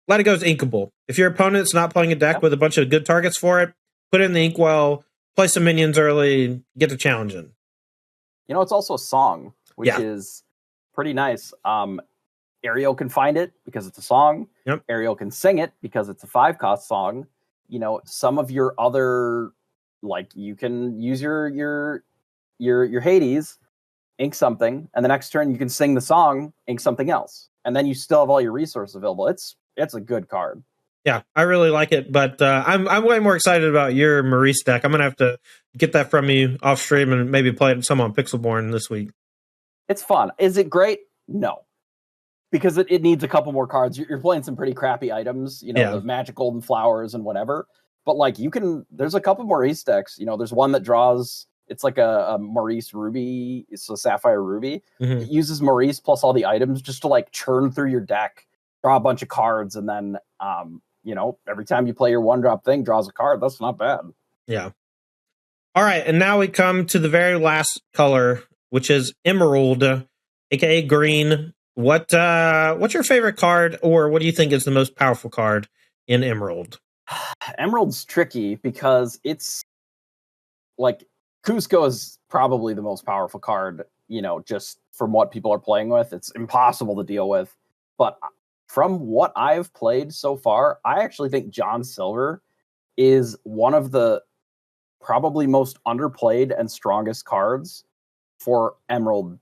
Let It Go is inkable. If your opponent's not playing a deck with a bunch of good targets for it, put it in the Inkwell, play some minions early, get to challenging. You know, it's also a song, which is pretty nice. Ariel can find it because it's a song. Yep. Ariel can sing it because it's a 5-cost song. You know, some of your other, like, you can use your Hades, ink something, and the next turn you can sing the song, ink something else, and then you still have all your resources available. It's a good card. Yeah, I really like it, but I'm way more excited about your Maurice deck. I'm gonna have to get that from you off stream and maybe play it some on Pixelborn this week. It's fun. Is it great? No. Because it needs a couple more cards. You're playing some pretty crappy items, you know, the magic golden flowers and whatever. But like there's a couple Maurice decks. You know, there's one that draws, it's like a Maurice Ruby. It's a Sapphire Ruby. Mm-hmm. It uses Maurice plus all the items just to like churn through your deck, draw a bunch of cards, and then, you know, every time you play your 1-drop thing, draws a card. That's not bad. Yeah. All right. And now we come to the very last color, which is Emerald, aka green. What's your favorite card, or what do you think is the most powerful card in Emerald? Emerald's tricky because it's like Cusco is probably the most powerful card, you know, just from what people are playing with. It's impossible to deal with. But from what I've played so far, I actually think John Silver is one of the probably most underplayed and strongest cards for Emerald.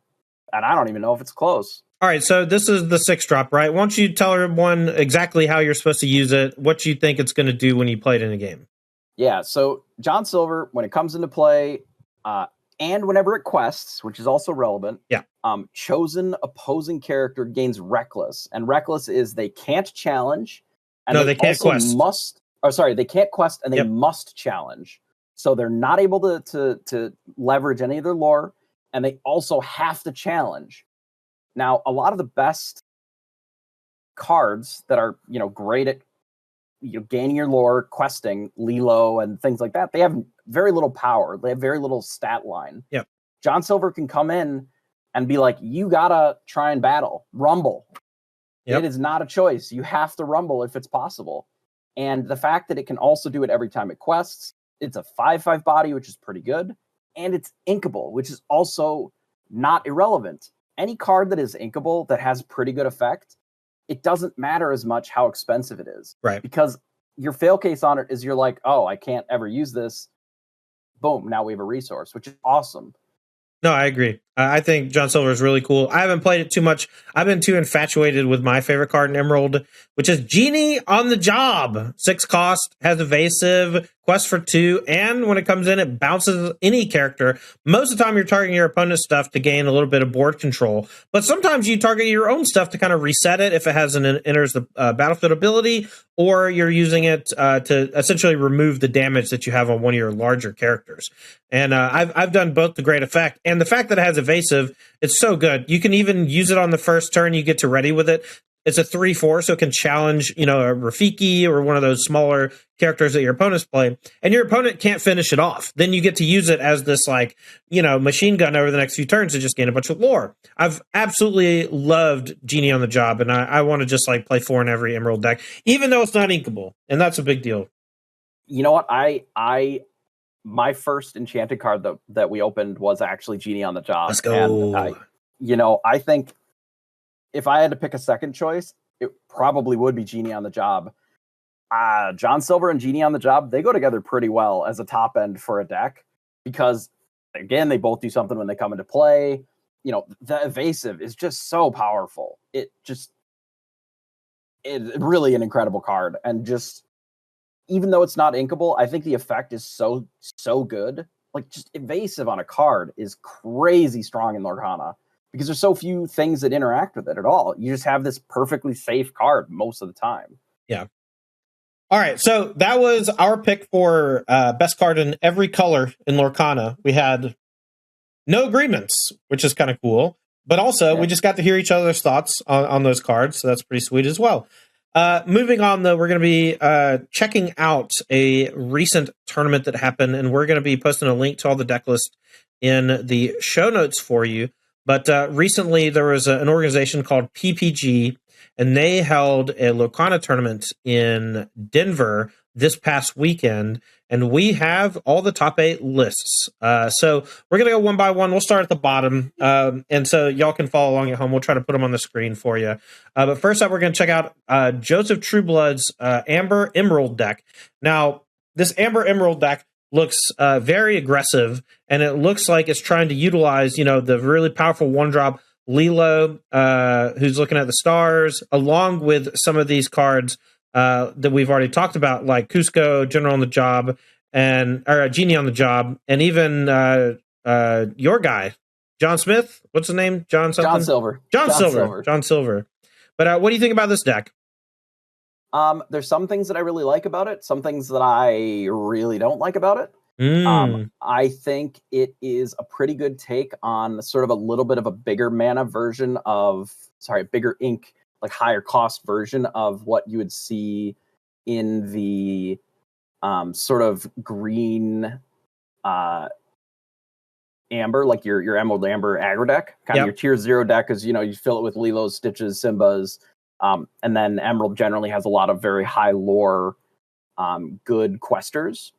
And I don't even know if it's close. All right, so this is the 6-drop, right? Why don't you tell everyone exactly how you're supposed to use it, what you think it's going to do when you play it in a game? Yeah, so John Silver, when it comes into play, and whenever it quests, which is also relevant, chosen opposing character gains Reckless. And Reckless is they can't challenge. And no, they can't quest. They can't quest, and they must challenge. So they're not able to leverage any of their lore, and they also have to challenge. Now, a lot of the best cards that are, you know, great at, you know, gaining your lore, questing, Lilo, and things like that, they have very little power. They have very little stat line. Yeah. John Silver can come in and be like, you gotta try and battle. Rumble. Yep. It is not a choice. You have to rumble if it's possible. And the fact that it can also do it every time it quests, it's a 5/5 body, which is pretty good. And it's inkable, which is also not irrelevant. Any card that is inkable that has pretty good effect, it doesn't matter as much how expensive it is. Right. Because your fail case on it is you're like, oh, I can't ever use this. Boom, now we have a resource, which is awesome. No, I agree. I think John Silver is really cool. I haven't played it too much. I've been too infatuated with my favorite card in Emerald, which is Genie on the Job. 6 cost, has evasive, quest for 2, and when it comes in, it bounces any character. Most of the time, you're targeting your opponent's stuff to gain a little bit of board control, but sometimes you target your own stuff to kind of reset it if it has enters the battlefield ability, or you're using it to essentially remove the damage that you have on one of your larger characters. And I've done both to great effect. And the fact that it has evasive, it's so good. You can even use it on the first turn you get to ready with it. It's a 3/4, so it can challenge, a Rafiki or one of those smaller characters that your opponents play, and your opponent can't finish it off. Then you get to use it as this machine gun over the next few turns to just gain a bunch of lore. I've absolutely loved Genie on the Job, and I want to just play 4 in every Emerald deck, even though it's not inkable, and that's a big deal. You know what? My first enchanted card that we opened was actually Genie on the Job. Let's go. And I think if I had to pick a second choice, it probably would be Genie on the Job. John Silver and Genie on the Job, they go together pretty well as a top end for a deck because, again, they both do something when they come into play. The evasive is just so powerful. It's really an incredible card. And just, even though it's not inkable, I think the effect is so good. Just evasive on a card is crazy strong in Lorcana because there's so few things that interact with it at all. You just have this perfectly safe card most of the time. Yeah. All right, so that was our pick for best card in every color in Lorcana. We had no agreements, which is kind of cool, but also we just got to hear each other's thoughts on those cards, so that's pretty sweet as well. Moving on, though, we're going to be checking out a recent tournament that happened, and we're going to be posting a link to all the deck list in the show notes for you. But recently, there was an organization called PPG, and they held a Lorcana tournament in Denver this past weekend, and we have all the top 8 lists. So we're going to go one by one. We'll start at the bottom, and so y'all can follow along at home. We'll try to put them on the screen for you. But first up, we're going to check out Joseph Trueblood's Amber Emerald deck. Now, this Amber Emerald deck looks very aggressive, and it looks like it's trying to utilize, the really powerful 1-drop Lilo, who's looking at the stars, along with some of these cards that we've already talked about, like Cusco, General on the Job, or Genie on the Job, and even your guy, John Smith. What's his name? John something? John Silver. John Silver. But what do you think about this deck? There's some things that I really like about it, some things that I really don't like about it. I think it is a pretty good take on sort of a little bit of a bigger mana version of, bigger ink, higher cost version of what you would see in the sort of green amber, like your Emerald Amber aggro deck, kind of your tier 0 deck, because you fill it with Lilos, Stitches, Simbas, and then Emerald generally has a lot of very high lore, good questers,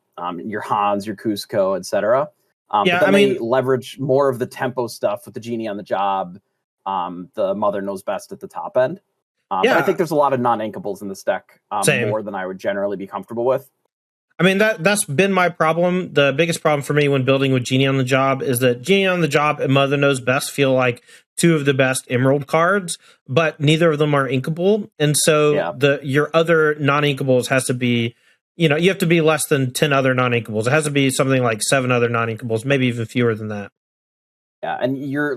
your Hans, your Cusco, etc. But then they leverage more of the tempo stuff with the Genie on the Job, the Mother Knows Best at the top end. But I think there's a lot of non-inkables in this deck, more than I would generally be comfortable with. I mean, that's been my problem. The biggest problem for me when building with Genie on the Job is that Genie on the Job and Mother Knows Best feel like 2 of the best Emerald cards, but neither of them are inkable. And so your other non-inkables has to be, you have to be less than 10 other non-inkables. It has to be something like 7 other non-inkables, maybe even fewer than that. Yeah, and you're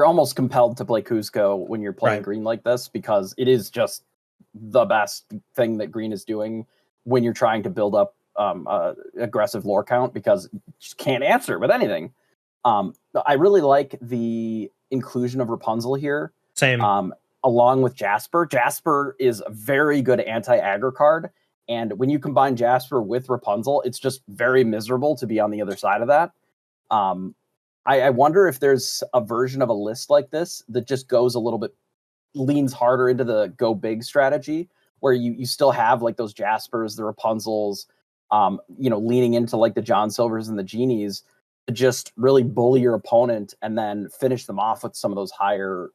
almost compelled to play Cusco when you're playing green like this, because it is just the best thing that green is doing when you're trying to build up aggressive lore count, because you just can't answer with anything. I really like the inclusion of Rapunzel here. Same. Along with Jasper. Jasper is a very good anti-aggro card, and when you combine Jasper with Rapunzel, it's just very miserable to be on the other side of that. I wonder if there's a version of a list like this that just goes a little bit, leans harder into the go big strategy, where you still have those Jaspers, the Rapunzels, leaning into the John Silvers and the Genies to just really bully your opponent and then finish them off with some of those higher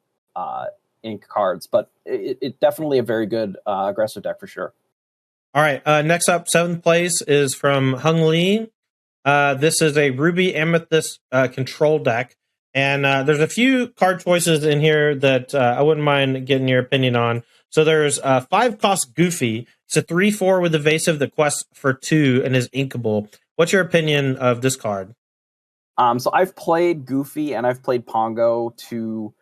ink cards. But it definitely a very good aggressive deck for sure. All right. Next up, 7th place is from Hung Lee. This is a Ruby Amethyst control deck, and there's a few card choices in here that I wouldn't mind getting your opinion on. So there's 5-cost Goofy. It's a 3/4 with evasive that quests for 2 and is inkable. What's your opinion of this card? So I've played Goofy and I've played Pongo to,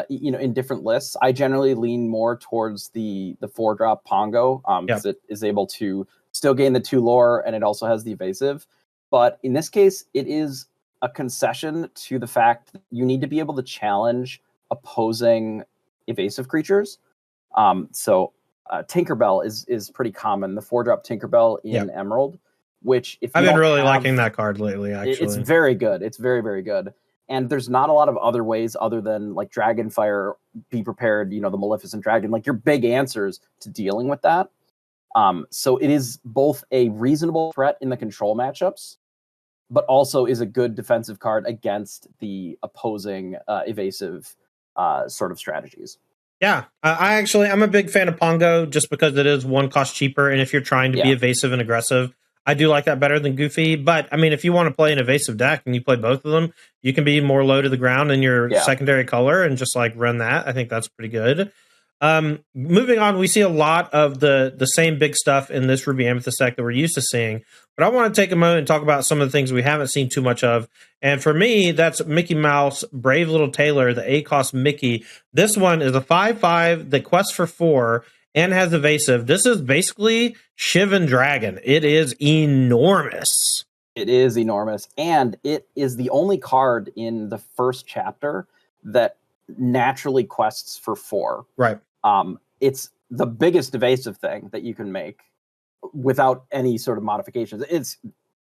in different lists. I generally lean more towards the 4-drop Pongo, because it is able to still gain the 2 lore, and it also has the evasive. But in this case, it is a concession to the fact that you need to be able to challenge opposing evasive creatures. So Tinkerbell is pretty common. The 4-drop Tinkerbell in Emerald, which if you I've been really have, liking that card lately. Actually, it's very good. It's very, very good. And there's not a lot of other ways other than like Dragonfire, Be Prepared, the Maleficent Dragon, like your big answers to dealing with that. So it is both a reasonable threat in the control matchups, but also is a good defensive card against the opposing evasive sort of strategies. Yeah, I'm a big fan of Pongo just because it is one cost cheaper, and if you're trying to be evasive and aggressive, I do like that better than Goofy. But I mean, if you want to play an evasive deck and you play both of them, you can be more low to the ground in your secondary color and just like run that. I think that's pretty good. Moving on, we see a lot of the same big stuff in this Ruby Amethyst deck that we're used to seeing. But I want to take a moment and talk about some of the things we haven't seen too much of. And for me, that's Mickey Mouse, Brave Little Tailor, the 8-cost Mickey. This one is a 5/5 that quests for 4 and has evasive. This is basically Shivan Dragon. It is enormous. It is enormous. And it is the only card in the first chapter that naturally quests for 4. Right. It's the biggest evasive thing that you can make without any sort of modifications. It's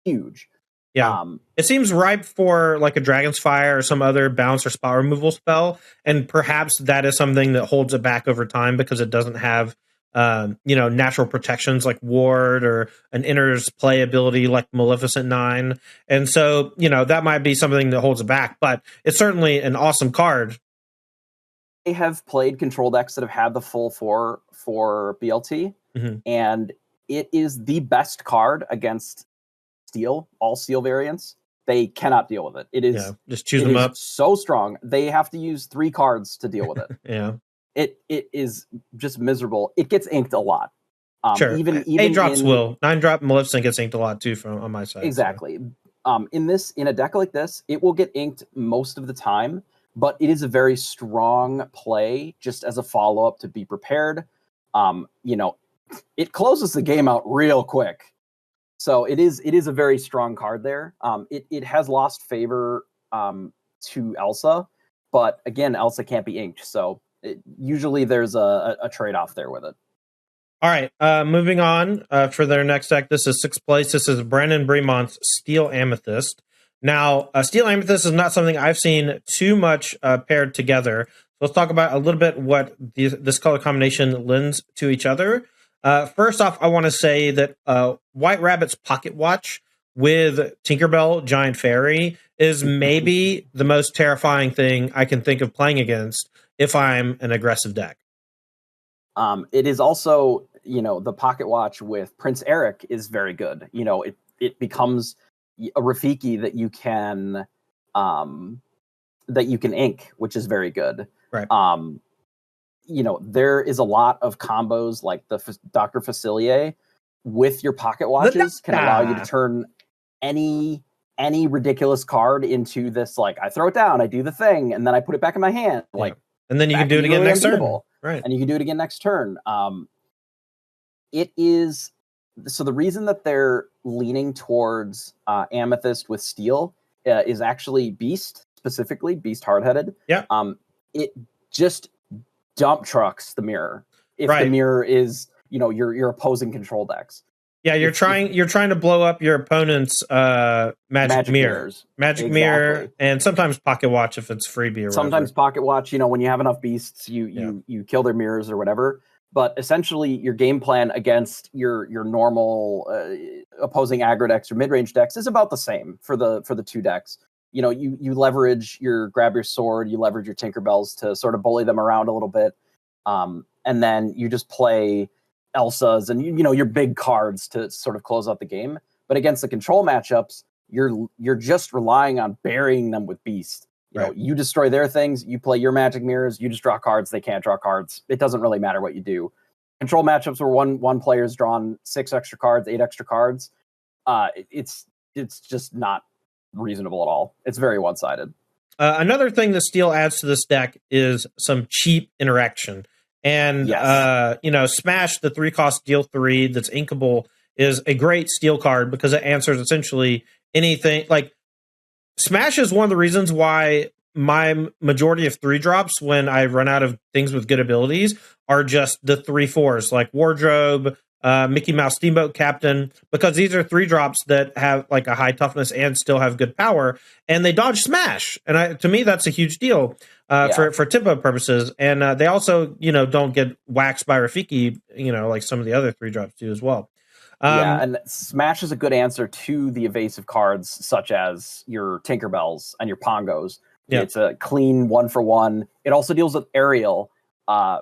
huge. Yeah. It seems ripe for like a Dragon's Fire or some other bounce or spot removal spell. And perhaps that is something that holds it back over time because it doesn't have, natural protections like Ward or an enters play ability like Maleficent 9. And so, that might be something that holds it back, but it's certainly an awesome card. I have played control decks that have had the full 4 for BLT, and it is the best card against Steel, all Steel variants. They cannot deal with it. It is just choose them up. So strong. They have to use 3 cards to deal with it. It is just miserable. It gets inked a lot. Sure. Even 8-drops will. 9-drop Maleficent gets inked a lot too on my side. Exactly. So. In a deck like this, it will get inked most of the time. But it is a very strong play just as a follow-up to Be Prepared. It closes the game out real quick. So it is a very strong card there. It has lost favor to Elsa, but again, Elsa can't be inked. So usually there's a trade-off there with it. All right, moving on for their next deck. This is 6th place. This is Brandon Bremont's Steel Amethyst. Now, Steel Amethyst is not something I've seen too much paired together. So let's talk about a little bit what this color combination lends to each other. First off, I want to say that White Rabbit's Pocket Watch with Tinkerbell Giant Fairy is maybe the most terrifying thing I can think of playing against if I'm an aggressive deck. It is also, the Pocket Watch with Prince Eric is very good. It becomes a Rafiki that you can ink, which is very good. Right. There is a lot of combos like the Dr. Facilier with your pocket watches can allow you to turn any ridiculous card into this, like, I throw it down, I do the thing, and then I put it back in my hand. Like, and then you can do it again next turn. Right. And you can do it again next turn. It is so the reason that they're leaning towards Amethyst with Steel is actually Beast, specifically Beast Hardheaded. Yeah. It just dump trucks the mirror if the mirror is your opposing control decks. Yeah, you're trying to blow up your opponent's magic mirror, mirror, and sometimes pocket watch if it's freebie or sometimes whatever. Pocket watch. When you have enough beasts, you kill their mirrors or whatever. But essentially, your game plan against your normal opposing aggro decks or mid range decks is about the same for the 2 decks. You leverage grab your sword, you leverage your Tinkerbells to sort of bully them around a little bit, and then you just play Elsas and your big cards to sort of close out the game. But against the control matchups, you're just relying on burying them with Beast. You destroy their things, you play your magic mirrors, you just draw cards, they can't draw cards. It doesn't really matter what you do. Control matchups where one player's drawn 6 extra cards, 8 extra cards, it's just not reasonable at all. It's very one-sided. Another thing that Steel adds to this deck is some cheap interaction. And, Smash, the 3-cost deal 3 that's inkable, is a great Steel card because it answers essentially anything. Like, Smash is one of the reasons why my majority of 3-drops when I run out of things with good abilities are just the 3/4s, like Wardrobe, Mickey Mouse Steamboat Captain, because these are 3-drops that have like a high toughness and still have good power, and they dodge smash. And to me, that's a huge deal for tempo purposes. And they also, don't get waxed by Rafiki, like some of the other 3-drops do as well. And Smash is a good answer to the evasive cards, such as your Tinkerbells and your Pongos. Yeah. It's a clean 1-for-1. It also deals with Aerial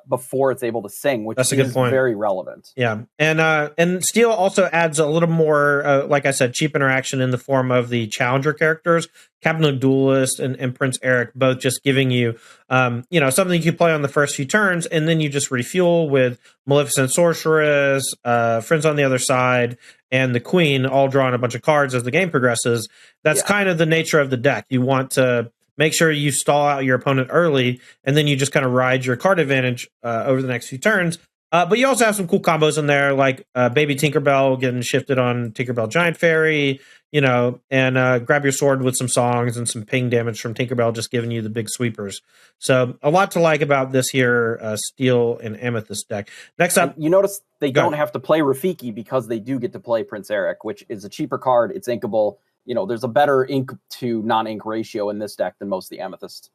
before it's able to sing, which That's a good point. Very relevant. Yeah, and Steel also adds a little more, like I said, cheap interaction in the form of the challenger characters, Captain Duelist and Prince Eric, both just giving you, something you can play on the first few turns, and then you just refuel with Maleficent Sorceress, Friends on the Other Side, and the Queen, all drawing a bunch of cards as the game progresses. That's kind of the nature of the deck. You want to make sure you stall out your opponent early, and then you just kind of ride your card advantage over the next few turns. But you also have some cool combos in there, like Baby Tinkerbell getting shifted on Tinkerbell Giant Fairy, and Grab Your Sword with some songs and some ping damage from Tinkerbell, just giving you the big sweepers. So a lot to like about this here Steel and Amethyst deck. Next up, you notice they don't have to play Rafiki because they do get to play Prince Eric, which is a cheaper card. It's inkable. There's a better ink to non-ink ratio in this deck than most of the Amethyst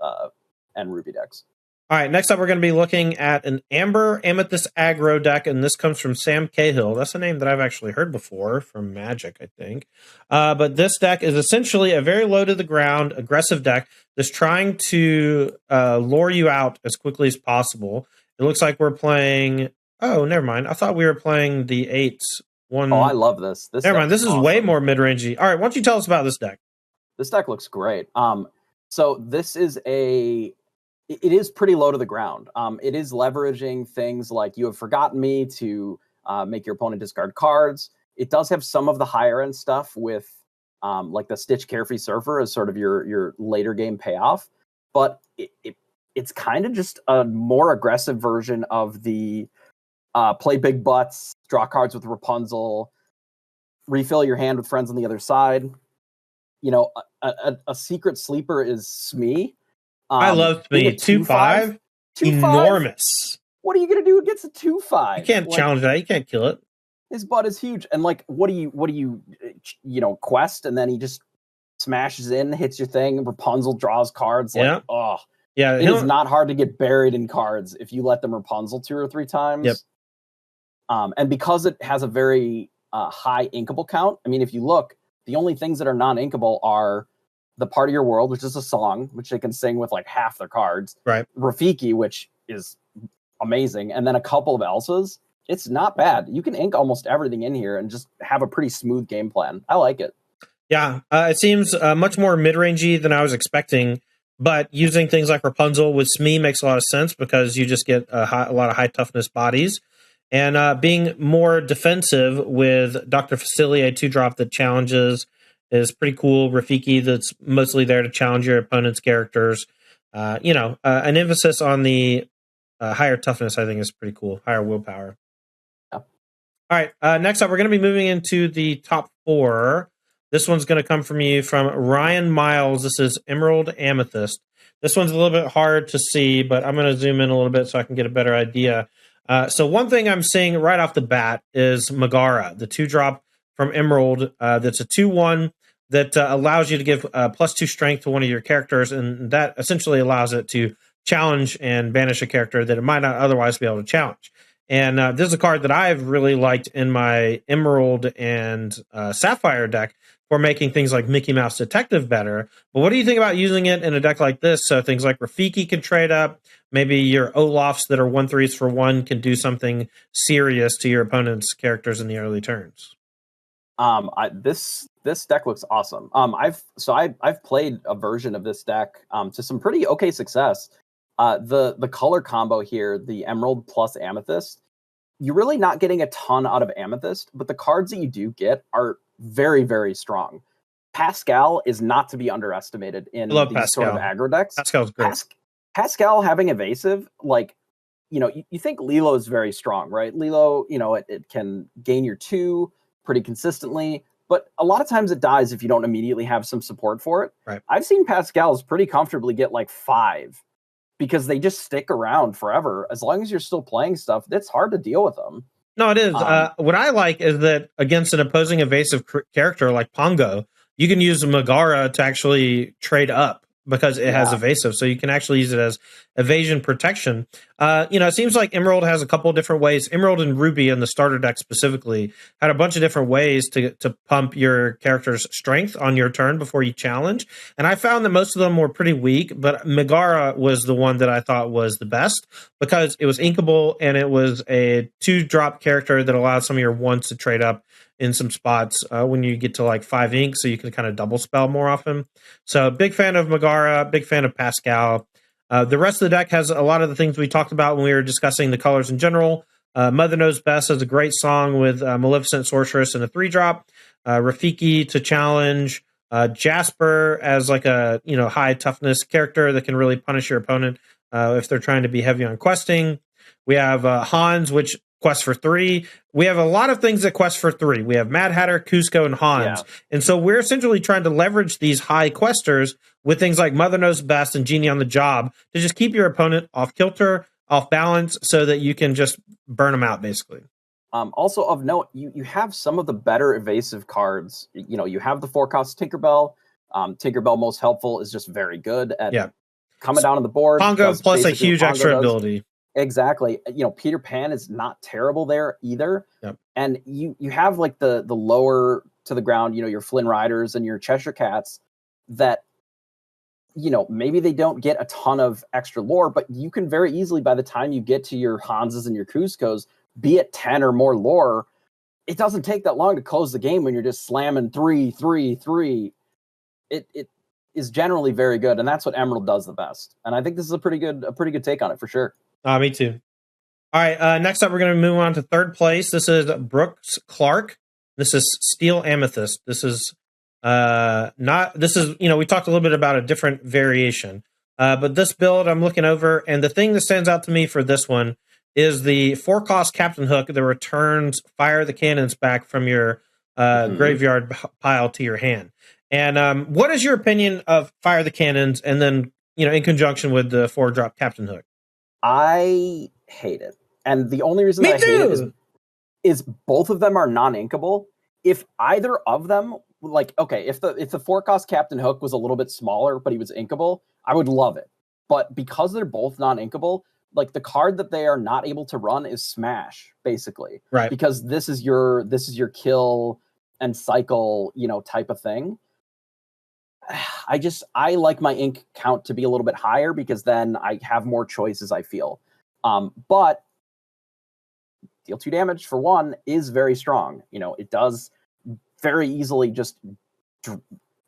and Ruby decks. All right, next up, we're going to be looking at an Amber Amethyst aggro deck, and this comes from Sam Cahill. That's a name that I've actually heard before from Magic, I think. But this deck is essentially a very low to the ground, aggressive deck that's trying to lure you out as quickly as possible. It looks like we're playing... Oh, never mind. I thought we were playing the 8s. I love this. Never mind. This is awesome. Way more mid-rangey. All right, why don't you tell us about this deck? This deck looks great. So this is it is pretty low to the ground. It is leveraging things like You Have Forgotten Me to make your opponent discard cards. It does have some of the higher end stuff with like the Stitch Carefree Surfer as sort of your later game payoff. But it's kind of just a more aggressive version of the play big butts, draw cards with Rapunzel, refill your hand with Friends on the Other Side. A secret sleeper is Smee. I love Smee. 2/5. Enormous. What are you going to do against a 2/5? You can't challenge that. You can't kill it. His butt is huge. And what do you quest? And then he just smashes in, hits your thing. Rapunzel draws cards. It is not hard to get buried in cards if you let them Rapunzel 2 or 3 times. Yep. And because it has a very high inkable count, I mean, if you look, the only things that are non-inkable are The Part of Your World, which is a song, which they can sing with like half their cards. Right. Rafiki, which is amazing. And then a couple of Elsas. It's not bad. You can ink almost everything in here and just have a pretty smooth game plan. I like it. Yeah, it seems much more mid-rangey than I was expecting. But using things like Rapunzel with Smee makes a lot of sense because you just get a lot of high toughness bodies. And being more defensive with Dr. Facilier 2-drop that challenges is pretty cool. Rafiki that's mostly there to challenge your opponent's characters. An emphasis on the higher toughness, I think, is pretty cool. Higher willpower. Yeah. All right, next up, we're going to be moving into the top 4. This one's going to come from Ryan Miles. This is Emerald Amethyst. This one's a little bit hard to see, but I'm going to zoom in a little bit so I can get a better idea. So one thing I'm seeing right off the bat is Megara, the 2-drop from Emerald. That's a 2/1 that allows you to give +2 strength to one of your characters, and that essentially allows it to challenge and banish a character that it might not otherwise be able to challenge. And this is a card that I've really liked in my Emerald and Sapphire deck for making things like Mickey Mouse Detective better. But what do you think about using it in a deck like this? So things like Rafiki can trade up. Maybe your Olafs that are 1/3s for 1 can do something serious to your opponent's characters in the early turns. This deck looks awesome. I've played a version of this deck to some pretty okay success. The color combo here, the Emerald plus Amethyst, you're really not getting a ton out of Amethyst, but the cards that you do get are very, very strong. Pascal is not to be underestimated in these sort of aggro decks. Pascal's great. Pascal having evasive, you think Lilo is very strong, right? Lilo, it can gain your 2 pretty consistently. but a lot of times it dies if you don't immediately have some support for it. Right. I've seen Pascals pretty comfortably get like 5 because they just stick around forever. As long as you're still playing stuff, it's hard to deal with them. No, it is. What I like is that against an opposing evasive character like Pongo, you can use Megara to actually trade up because it has evasive, so you can actually use it as evasion protection. It seems like Emerald has a couple of different ways. Emerald and Ruby in the starter deck specifically had a bunch of different ways to pump your character's strength on your turn before you challenge. And I found that most of them were pretty weak, but Megara was the one that I thought was the best because it was inkable and it was a 2-drop character that allowed some of your ones to trade up in some spots when you get to like 5 ink, so you can kind of double spell more often. So big fan of Megara, big fan of Pascal. The rest of the deck has a lot of the things we talked about when we were discussing the colors in general. Mother Knows Best has a great song with Maleficent Sorceress and a 3-drop. Rafiki to challenge. Jasper as like a high toughness character that can really punish your opponent if they're trying to be heavy on questing. We have Hans, which quest for 3. We have a lot of things that quest for 3. We have Mad Hatter, Cusco, and Hans. Yeah. And so we're essentially trying to leverage these high questers with things like Mother Knows Best and Genie on the Job to just keep your opponent off kilter, off balance, so that you can just burn them out, basically. Also of note, you have some of the better evasive cards. You have the 4-cost Tinkerbell. Tinkerbell, most helpful, is just very good at coming down on the board. Pongo plus a huge extra ability. Exactly. Peter Pan is not terrible there either. Yep. And you have like the lower to the ground, your Flynn Riders and your Cheshire Cats that, maybe they don't get a ton of extra lore, but you can very easily, by the time you get to your Hanses and your Cuscos, be at 10 or more lore. It doesn't take that long to close the game when you're just slamming 3, 3, 3. It is generally very good, and that's what Emerald does the best. And I think this is a pretty good take on it for sure. Me too. All right, next up, we're going to move on to third place. This is Brooks Clark. This is Steel Amethyst. This is we talked a little bit about a different variation. But this build I'm looking over, and the thing that stands out to me for this one is the 4-cost Captain Hook that returns Fire the Cannons back from your graveyard pile to your hand. And what is your opinion of Fire the Cannons, and then, in conjunction with the 4-drop Captain Hook? I hate it. And the only reason I hate it is both of them are non-inkable. If either of them, if the 4-cost Captain Hook was a little bit smaller, but he was inkable, I would love it. But because they're both non-inkable, like the card that they are not able to run is Smash, basically. Right. Because this is your kill and cycle, type of thing. I like my ink count to be a little bit higher because then I have more choices, I feel. But deal 2 damage for 1 is very strong. It does very easily just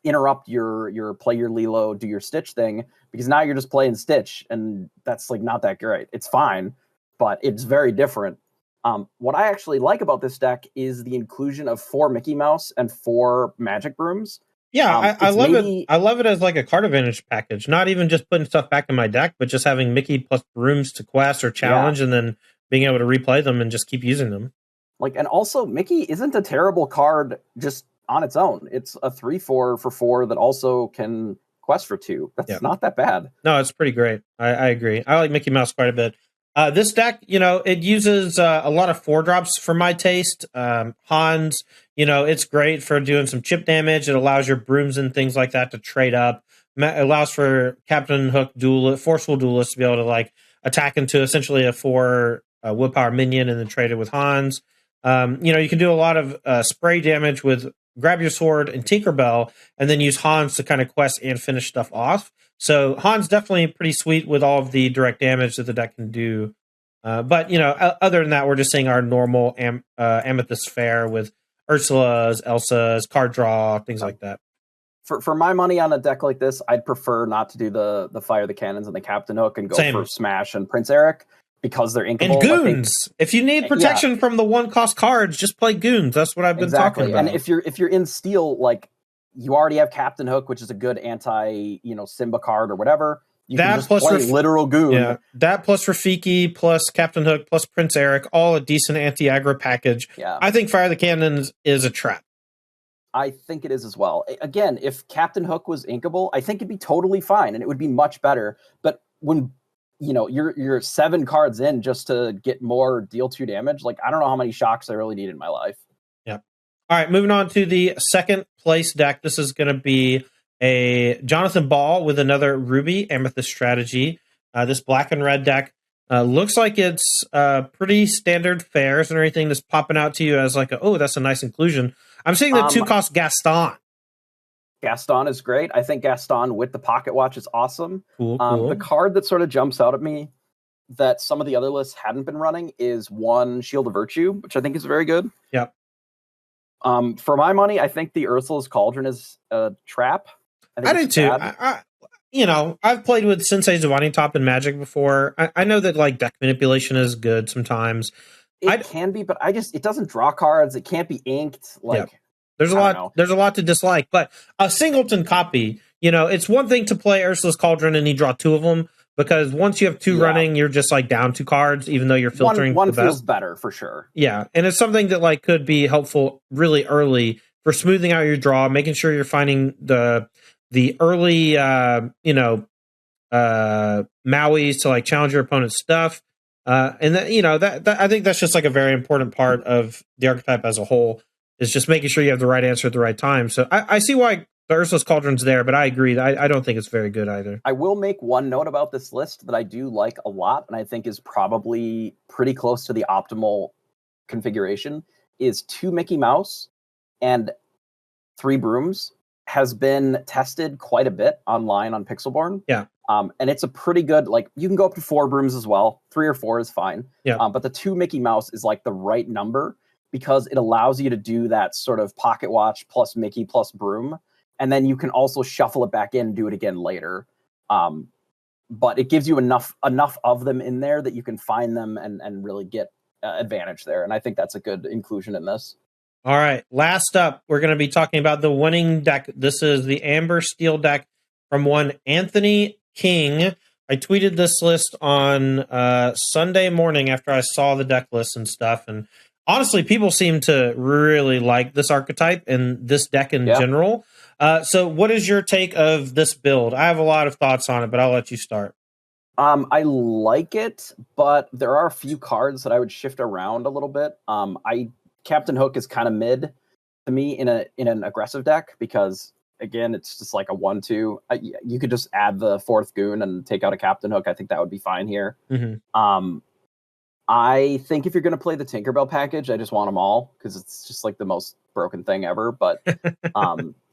interrupt your play your Lilo, do your Stitch thing, because now you're just playing Stitch, and that's like not that great. It's fine, but it's very different. What I actually like about this deck is the inclusion of 4 Mickey Mouse and 4 Magic Brooms. Yeah, I love it. I love it as like a card advantage package. Not even just putting stuff back in my deck, but just having Mickey plus brooms to quest or challenge, and then being able to replay them and just keep using them. And also Mickey isn't a terrible card just on its own. It's a 3/4 for 4 that also can quest for 2. That's not that bad. No, it's pretty great. I agree. I like Mickey Mouse quite a bit. This deck, it uses a lot of 4-drops for my taste. Hans, it's great for doing some chip damage. It allows your brooms and things like that to trade up. It allows for Captain Hook forceful duelist to be able to like attack into essentially a 4 willpower minion and then trade it with Hans. You can do a lot of spray damage with Grab Your Sword and Tinkerbell, and then use Hans to kind of quest and finish stuff off. So Hans definitely pretty sweet with all of the direct damage that the deck can do. But other than that, we're just seeing our normal Amethyst fare with Ursula's, Elsa's, card draw, things like that. For my money on a deck like this, I'd prefer not to do the Fire the Cannons and the Captain Hook and go for Smash and Prince Eric, because they're inkable. And Goons. If you need protection from the 1-cost cards, just play Goons. That's what I've been talking about. And if you're in Steel, like, you already have Captain Hook, which is a good anti, Simba card or whatever. You can just play literal Goon. Yeah, that plus Rafiki, plus Captain Hook, plus Prince Eric, all a decent anti-aggro package. Yeah. I think Fire the Cannons is a trap. I think it is as well. Again, if Captain Hook was inkable, I think it'd be totally fine and it would be much better. But when you're 7 cards in just to get more deal 2 damage, like I don't know how many shocks I really need in my life. Yeah. All right, moving on to the second place deck. This is going to be a Jonathan Ball with another Ruby Amethyst strategy. This black and red deck looks like it's pretty standard fares and everything that's popping out to you as like, oh, that's a nice inclusion. I'm seeing the 2-cost Gaston. Gaston is great. I think Gaston with the pocket watch is awesome. Cool. The card that sort of jumps out at me that some of the other lists hadn't been running is 1 Shield of Virtue, which I think is very good. Yep. For my money, I think the Ursula's Cauldron is a trap. I do too. I've played with Sensei Giovanni Top and Magic before. I know that like deck manipulation is good sometimes. It can be, but it doesn't draw cards. It can't be inked. Like there's a lot to dislike. But a singleton copy, it's one thing to play Ursula's Cauldron and you draw 2 of them, because once you have 2 running, you're just like down 2 cards, even though you're filtering one the best. Feels better for sure. Yeah, and it's something that like could be helpful really early for smoothing out your draw, making sure you're finding the early Mauis to like challenge your opponent's stuff. And that I think that's just like a very important part of the archetype as a whole, is just making sure you have the right answer at the right time. So I see why the Ursula's Cauldron's there, but I agree. I don't think it's very good either. I will make one note about this list that I do like a lot, and I think is probably pretty close to the optimal configuration, is 2 Mickey Mouse and 3 Brooms. Has been tested quite a bit online on Pixelborn. Yeah. And it's a pretty good, like, you can go up to 4 Brooms as well. 3 or 4 is fine. Yeah. But the 2 Mickey Mouse is like the right number, because it allows you to do that sort of pocket watch plus Mickey plus Broom. And then you can also shuffle it back in and do it again later. But it gives you enough of them in there that you can find them and really get advantage there. And I think that's a good inclusion in this. All right, last up, we're going to be talking about the winning deck. This is the Amber Steel deck from one Anthony King. I tweeted this list on Sunday morning after I saw the deck list and stuff. And honestly, people seem to really like this archetype and this deck in general. So what is your take of this build? I have a lot of thoughts on it, but I'll let you start. I like it, but there are a few cards that I would shift around a little bit. Captain Hook is kind of mid to me in an aggressive deck, because again, it's just like a 1/2. You could just add the 4th goon and take out a Captain Hook. I think that would be fine here. Mm-hmm. I think if you're going to play the Tinkerbell package, I just want them all, because it's just like the most broken thing ever. But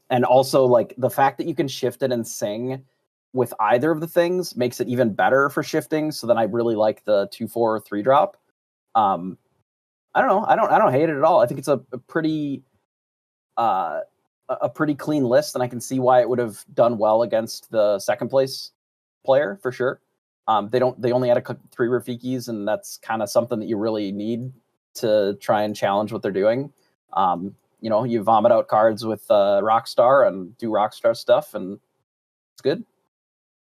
and also like the fact that you can shift it and sing with either of the things makes it even better for shifting. So then I really like the 2/4 3-drop. I don't know. I don't hate it at all. I think it's a pretty clean list, and I can see why it would have done well against the second place player for sure. They only had 3 Rafikis, and that's kind of something that you really need to try and challenge what they're doing. You vomit out cards with Rockstar and do Rockstar stuff, and it's good.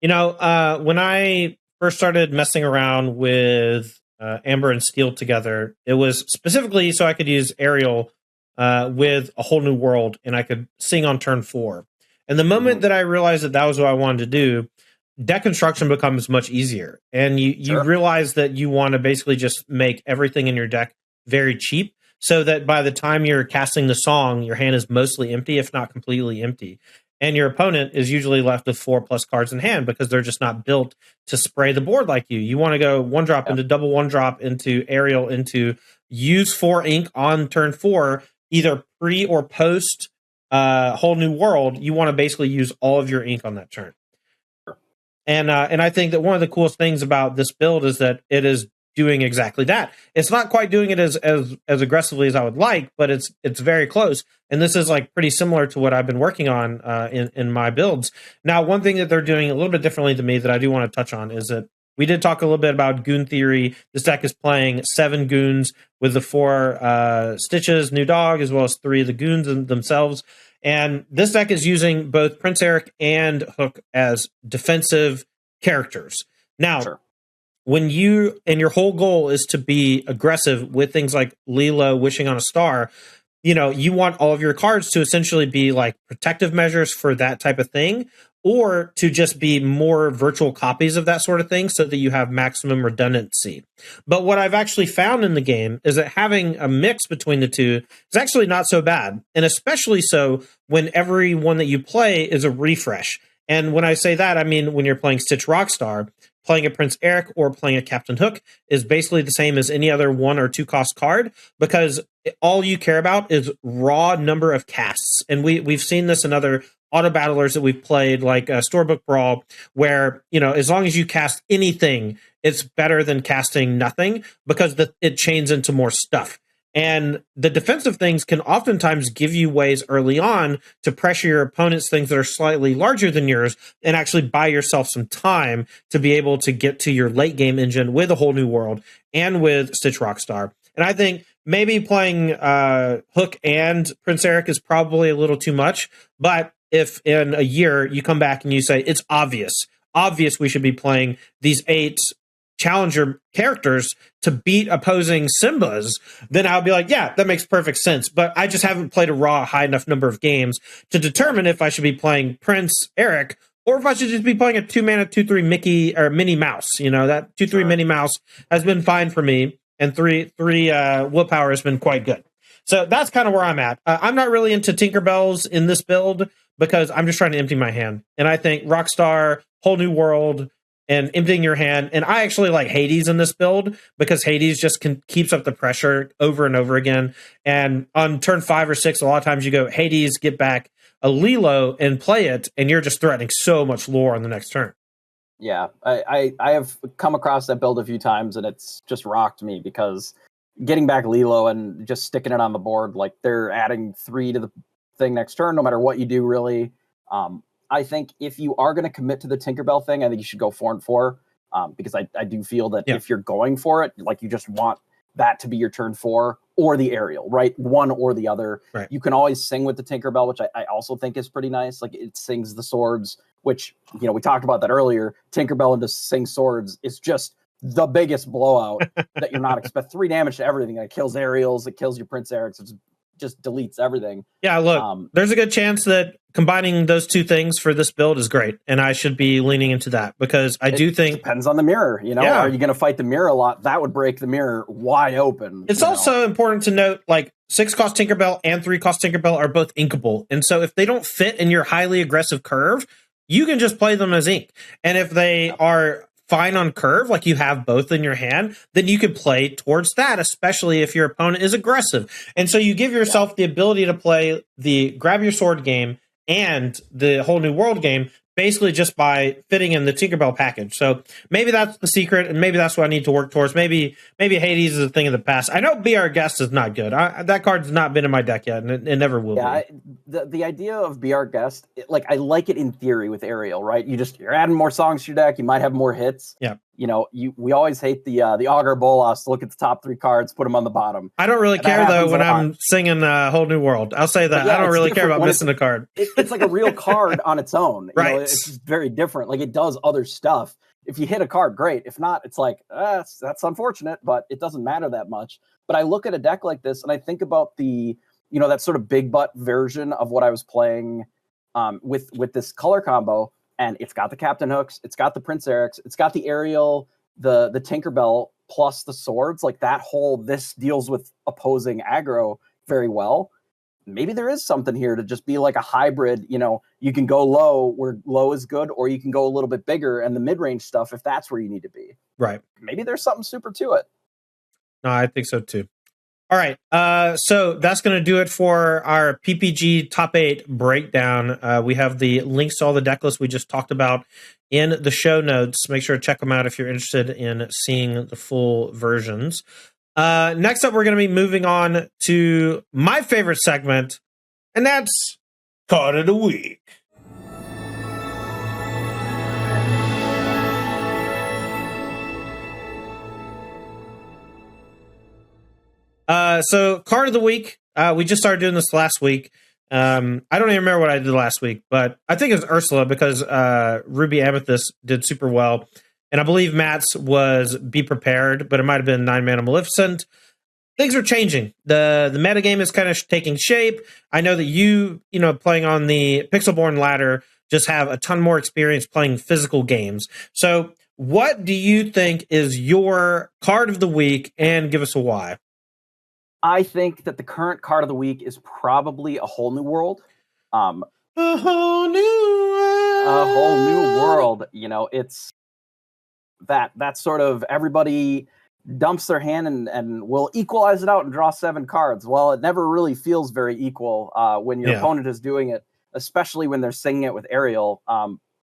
When I first started messing around with Amber and Steel together, it was specifically so I could use Ariel with a whole new world, and I could sing on turn 4. And the moment that I realized that was what I wanted to do, deck construction becomes much easier. And you realize that you want to basically just make everything in your deck very cheap, so that by the time you're casting the song, your hand is mostly empty, if not completely empty. And your opponent is usually left with 4+ cards in hand, because they're just not built to spray the board like you. You want to go 1-drop into double 1-drop into Ariel into use 4 ink on turn 4, either pre or post whole new world. You want to basically use all of your ink on that turn. And I think that one of the coolest things about this build is that it is doing exactly that. It's not quite doing it as aggressively as I would like, but it's very close. And this is like pretty similar to what I've been working on in my builds. Now, one thing that they're doing a little bit differently than me that I do want to touch on is that we did talk a little bit about goon theory. This deck is playing 7 goons with the 4 Stitches, new dog, as well as 3 of the goons themselves. And this deck is using both Prince Eric and Hook as defensive characters. Now, when your whole goal is to be aggressive with things like Leela wishing on a star, you want all of your cards to essentially be like protective measures for that type of thing, or to just be more virtual copies of that sort of thing so that you have maximum redundancy. But what I've actually found in the game is that having a mix between the two is actually not so bad. And especially so when every one that you play is a refresh. And when I say that, I mean when you're playing Stitch Rockstar, playing a Prince Eric or playing a Captain Hook is basically the same as any other 1 or 2 cost card, because all you care about is raw number of casts. And we've seen this in other auto battlers that we've played, like Storebook Brawl, where, as long as you cast anything, it's better than casting nothing, because it chains into more stuff. And the defensive things can oftentimes give you ways early on to pressure your opponent's things that are slightly larger than yours and actually buy yourself some time to be able to get to your late game engine with A Whole New World and with Stitch Rockstar. And I think maybe playing Hook and Prince Eric is probably a little too much, but if in a year you come back and you say, it's obvious we should be playing these 8 challenger characters to beat opposing Simbas, then I'll be like, yeah, that makes perfect sense. But I just haven't played a raw high enough number of games to determine if I should be playing Prince Eric or if I should just be playing a 2-mana 2/3 Mickey or Minnie Mouse. That 2/3 Minnie Mouse has been fine for me, and 3 willpower has been quite good. So that's kind of where I'm at. I'm not really into Tinkerbells in this build because I'm just trying to empty my hand. And I think Rockstar, Whole New World, and emptying your hand. And I actually like Hades in this build because Hades just keeps up the pressure over and over again. And on turn 5 or 6, a lot of times you go, Hades, get back a Lilo and play it, and you're just threatening so much lore on the next turn. Yeah, I have come across that build a few times, and it's just rocked me because getting back Lilo and just sticking it on the board, like they're adding 3 to the thing next turn, no matter what you do, really. I think if you are going to commit to the Tinkerbell thing, I think you should go 4 and 4, because I do feel that if you're going for it, like you just want that to be your turn 4 or the aerial, right? One or the other. Right. You can always sing with the Tinkerbell, which I also think is pretty nice. Like it sings the swords, which, we talked about that earlier. Tinkerbell into sing swords is just the biggest blowout that you're not expect. 3 damage to everything. It kills aerials. It kills your Prince Erics. It just deletes everything. Yeah, look, there's a good chance that combining those 2 things for this build is great, and I should be leaning into that because I do think depends on the mirror. Are you going to fight the mirror a lot? That would break the mirror wide open. It's also important to note, like 6 cost Tinkerbell and 3 cost Tinkerbell are both inkable, and so if they don't fit in your highly aggressive curve, you can just play them as ink. And if they are fine on curve, like you have both in your hand, then you can play towards that, especially if your opponent is aggressive. And so you give yourself the ability to play the grab your sword game and the Whole New World game basically just by fitting in the Tinkerbell package. So maybe that's the secret, and maybe that's what I need to work towards. Maybe Hades is a thing of the past. I know Be Our Guest is not good. That card's not been in my deck yet, and it never will be. The idea of Be Our Guest, I like it in theory with Ariel, right? You're adding more songs to your deck. You might have more hits. Yeah. We always hate the Augur Bolas. Look at the top 3 cards, put them on the bottom. I don't really care though when I'm singing Whole New World. I'll say that. I don't really care about missing a card. It's like a real card on its own. Right. It's very different. Like it does other stuff. If you hit a card, great. If not, it's like that's unfortunate, but it doesn't matter that much. But I look at a deck like this and I think about the that sort of big butt version of what I was playing with this color combo. And it's got the Captain Hooks, it's got the Prince Erics, it's got the Ariel, the Tinkerbell, plus the swords. Like this deals with opposing aggro very well. Maybe there is something here to just be like a hybrid. You can go low where low is good, or you can go a little bit bigger and the mid-range stuff if that's where you need to be. Right. Maybe there's something super to it. No, I think so too. All right, so that's going to do it for our PPG Top 8 breakdown. We have the links to all the deck lists we just talked about in the show notes. Make sure to check them out if you're interested in seeing the full versions. Next up, we're going to be moving on to my favorite segment, and that's Card of the Week. So card of the week, we just started doing this last week. I don't even remember what I did last week, but I think it was Ursula because Ruby Amethyst did super well. And I believe Matt's was Be Prepared, but it might have been 9 Mana Maleficent. things are changing. The metagame is kind of taking shape. I know that you know, playing on the Pixelborn ladder, just have a ton more experience playing physical games. So what do you think is your card of the week, and give us a why? I think that the current card of the week is probably A Whole New World. A whole new world. A Whole New World. You know, it's that sort of everybody dumps their hand and will equalize it out and draw 7 cards. Well, it never really feels very equal when your opponent is doing it, especially when they're singing it with Ariel.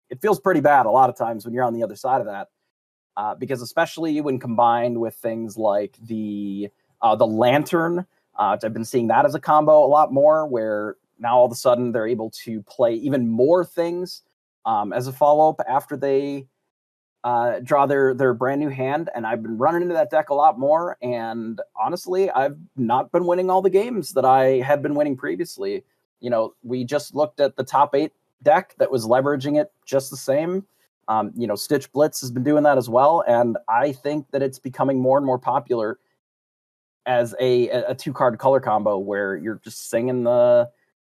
It feels pretty bad a lot of times when you're on the other side of that, because especially when combined with things like the Lantern, I've been seeing that as a combo a lot more, where now all of a sudden they're able to play even more things as a follow-up after they draw their brand new hand. And I've been running into that deck a lot more, and honestly, I've not been winning all the games that I had been winning previously. You know, we just looked at the top 8 deck that was leveraging it just the same. You know, Stitch Blitz has been doing that as well, and I think that it's becoming more and more popular as a 2-card color combo where you're just singing the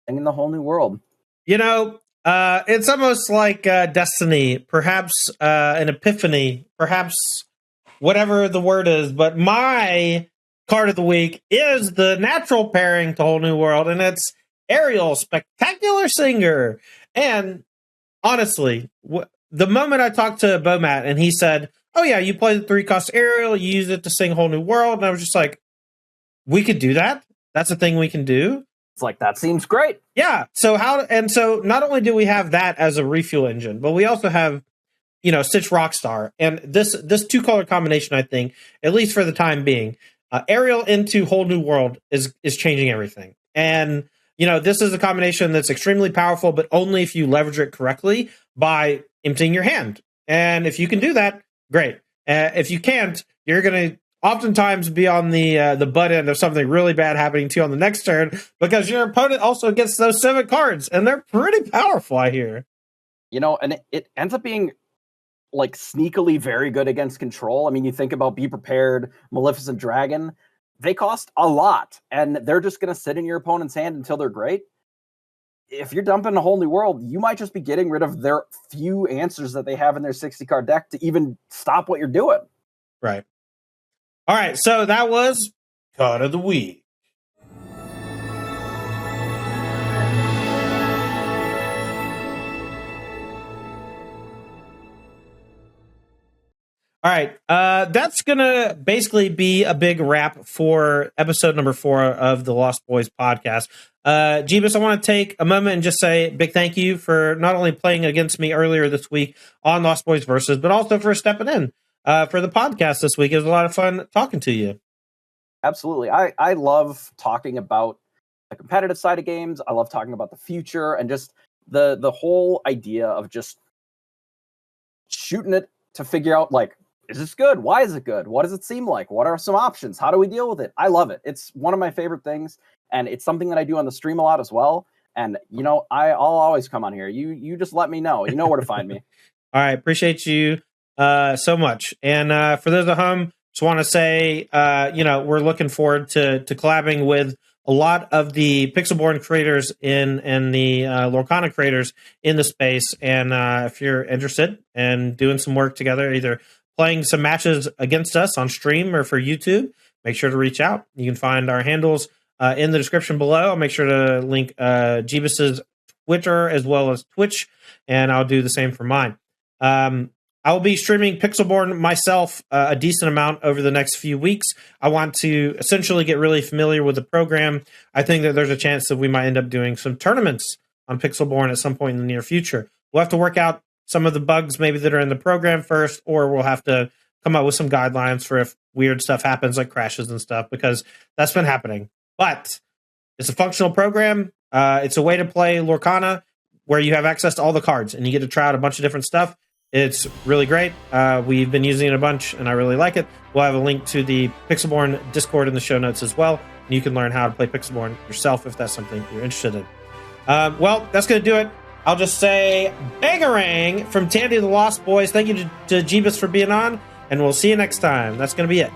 Whole New World. You know, it's almost like destiny, perhaps an epiphany, perhaps whatever the word is. But my card of the week is the natural pairing to Whole New World, and it's Ariel, Spectacular Singer. And honestly, the moment I talked to Bomat and he said, "Oh yeah, you play the 3-cost Ariel, you use it to sing Whole New World," and I was just like, we could do that. That's a thing we can do. It's like, that seems great. Yeah. So not only do we have that as a refuel engine, but we also have, you know, Stitch Rockstar. And this 2-color combination, I think, at least for the time being, Ariel into Whole New World is changing everything. And, you know, this is a combination that's extremely powerful, but only if you leverage it correctly by emptying your hand. And if you can do that, great. If you can't, you're going to oftentimes be on the butt end of something really bad happening to you on the next turn, because your opponent also gets those 7 cards, and they're pretty powerful, I hear. You know, and it ends up being like sneakily very good against control. I mean, you think about Be Prepared, Maleficent Dragon, they cost a lot, and they're just going to sit in your opponent's hand until they're great. If you're dumping A Whole New World, you might just be getting rid of their few answers that they have in their 60-card deck to even stop what you're doing. Right. All right, so that was Card of the Week. All right, that's going to basically be a big wrap for episode number 4 of the Lost Boys podcast. Jebus, I want to take a moment and just say a big thank you for not only playing against me earlier this week on Lost Boys Versus, but also for stepping in for the podcast this week. It was a lot of fun talking to you. Absolutely. I love talking about the competitive side of games. I love talking about the future and just the whole idea of just shooting it to figure out, like, is this good? Why is it good? What does it seem like? What are some options? How do we deal with it? I love it. It's one of my favorite things, and it's something that I do on the stream a lot as well. And, you know, I'll always come on here. You just let me know. You know where to find me. All right. Appreciate you so much. And for those at home, just want to say, you know, we're looking forward to collabing with a lot of the Pixelborn creators and the Lorcana creators in the space. And if you're interested in doing some work together, either playing some matches against us on stream or for YouTube, make sure to reach out. You can find our handles in the description below. I'll make sure to link Jebus's Twitter as well as Twitch, and I'll do the same for mine. I will be streaming Pixelborn myself a decent amount over the next few weeks. I want to essentially get really familiar with the program. I think that there's a chance that we might end up doing some tournaments on Pixelborn at some point in the near future. We'll have to work out some of the bugs maybe that are in the program first, or we'll have to come up with some guidelines for if weird stuff happens, like crashes and stuff, because that's been happening. But it's a functional program. It's a way to play Lorcana where you have access to all the cards and you get to try out a bunch of different stuff. It's really great. We've been using it a bunch, and I really like it. We'll have a link to the Pixelborn Discord in the show notes as well. And you can learn how to play Pixelborn yourself if that's something you're interested in. Well, that's going to do it. I'll just say bangarang from Tandy the Lost Boys. Thank you to Jebus for being on, and we'll see you next time. That's going to be it.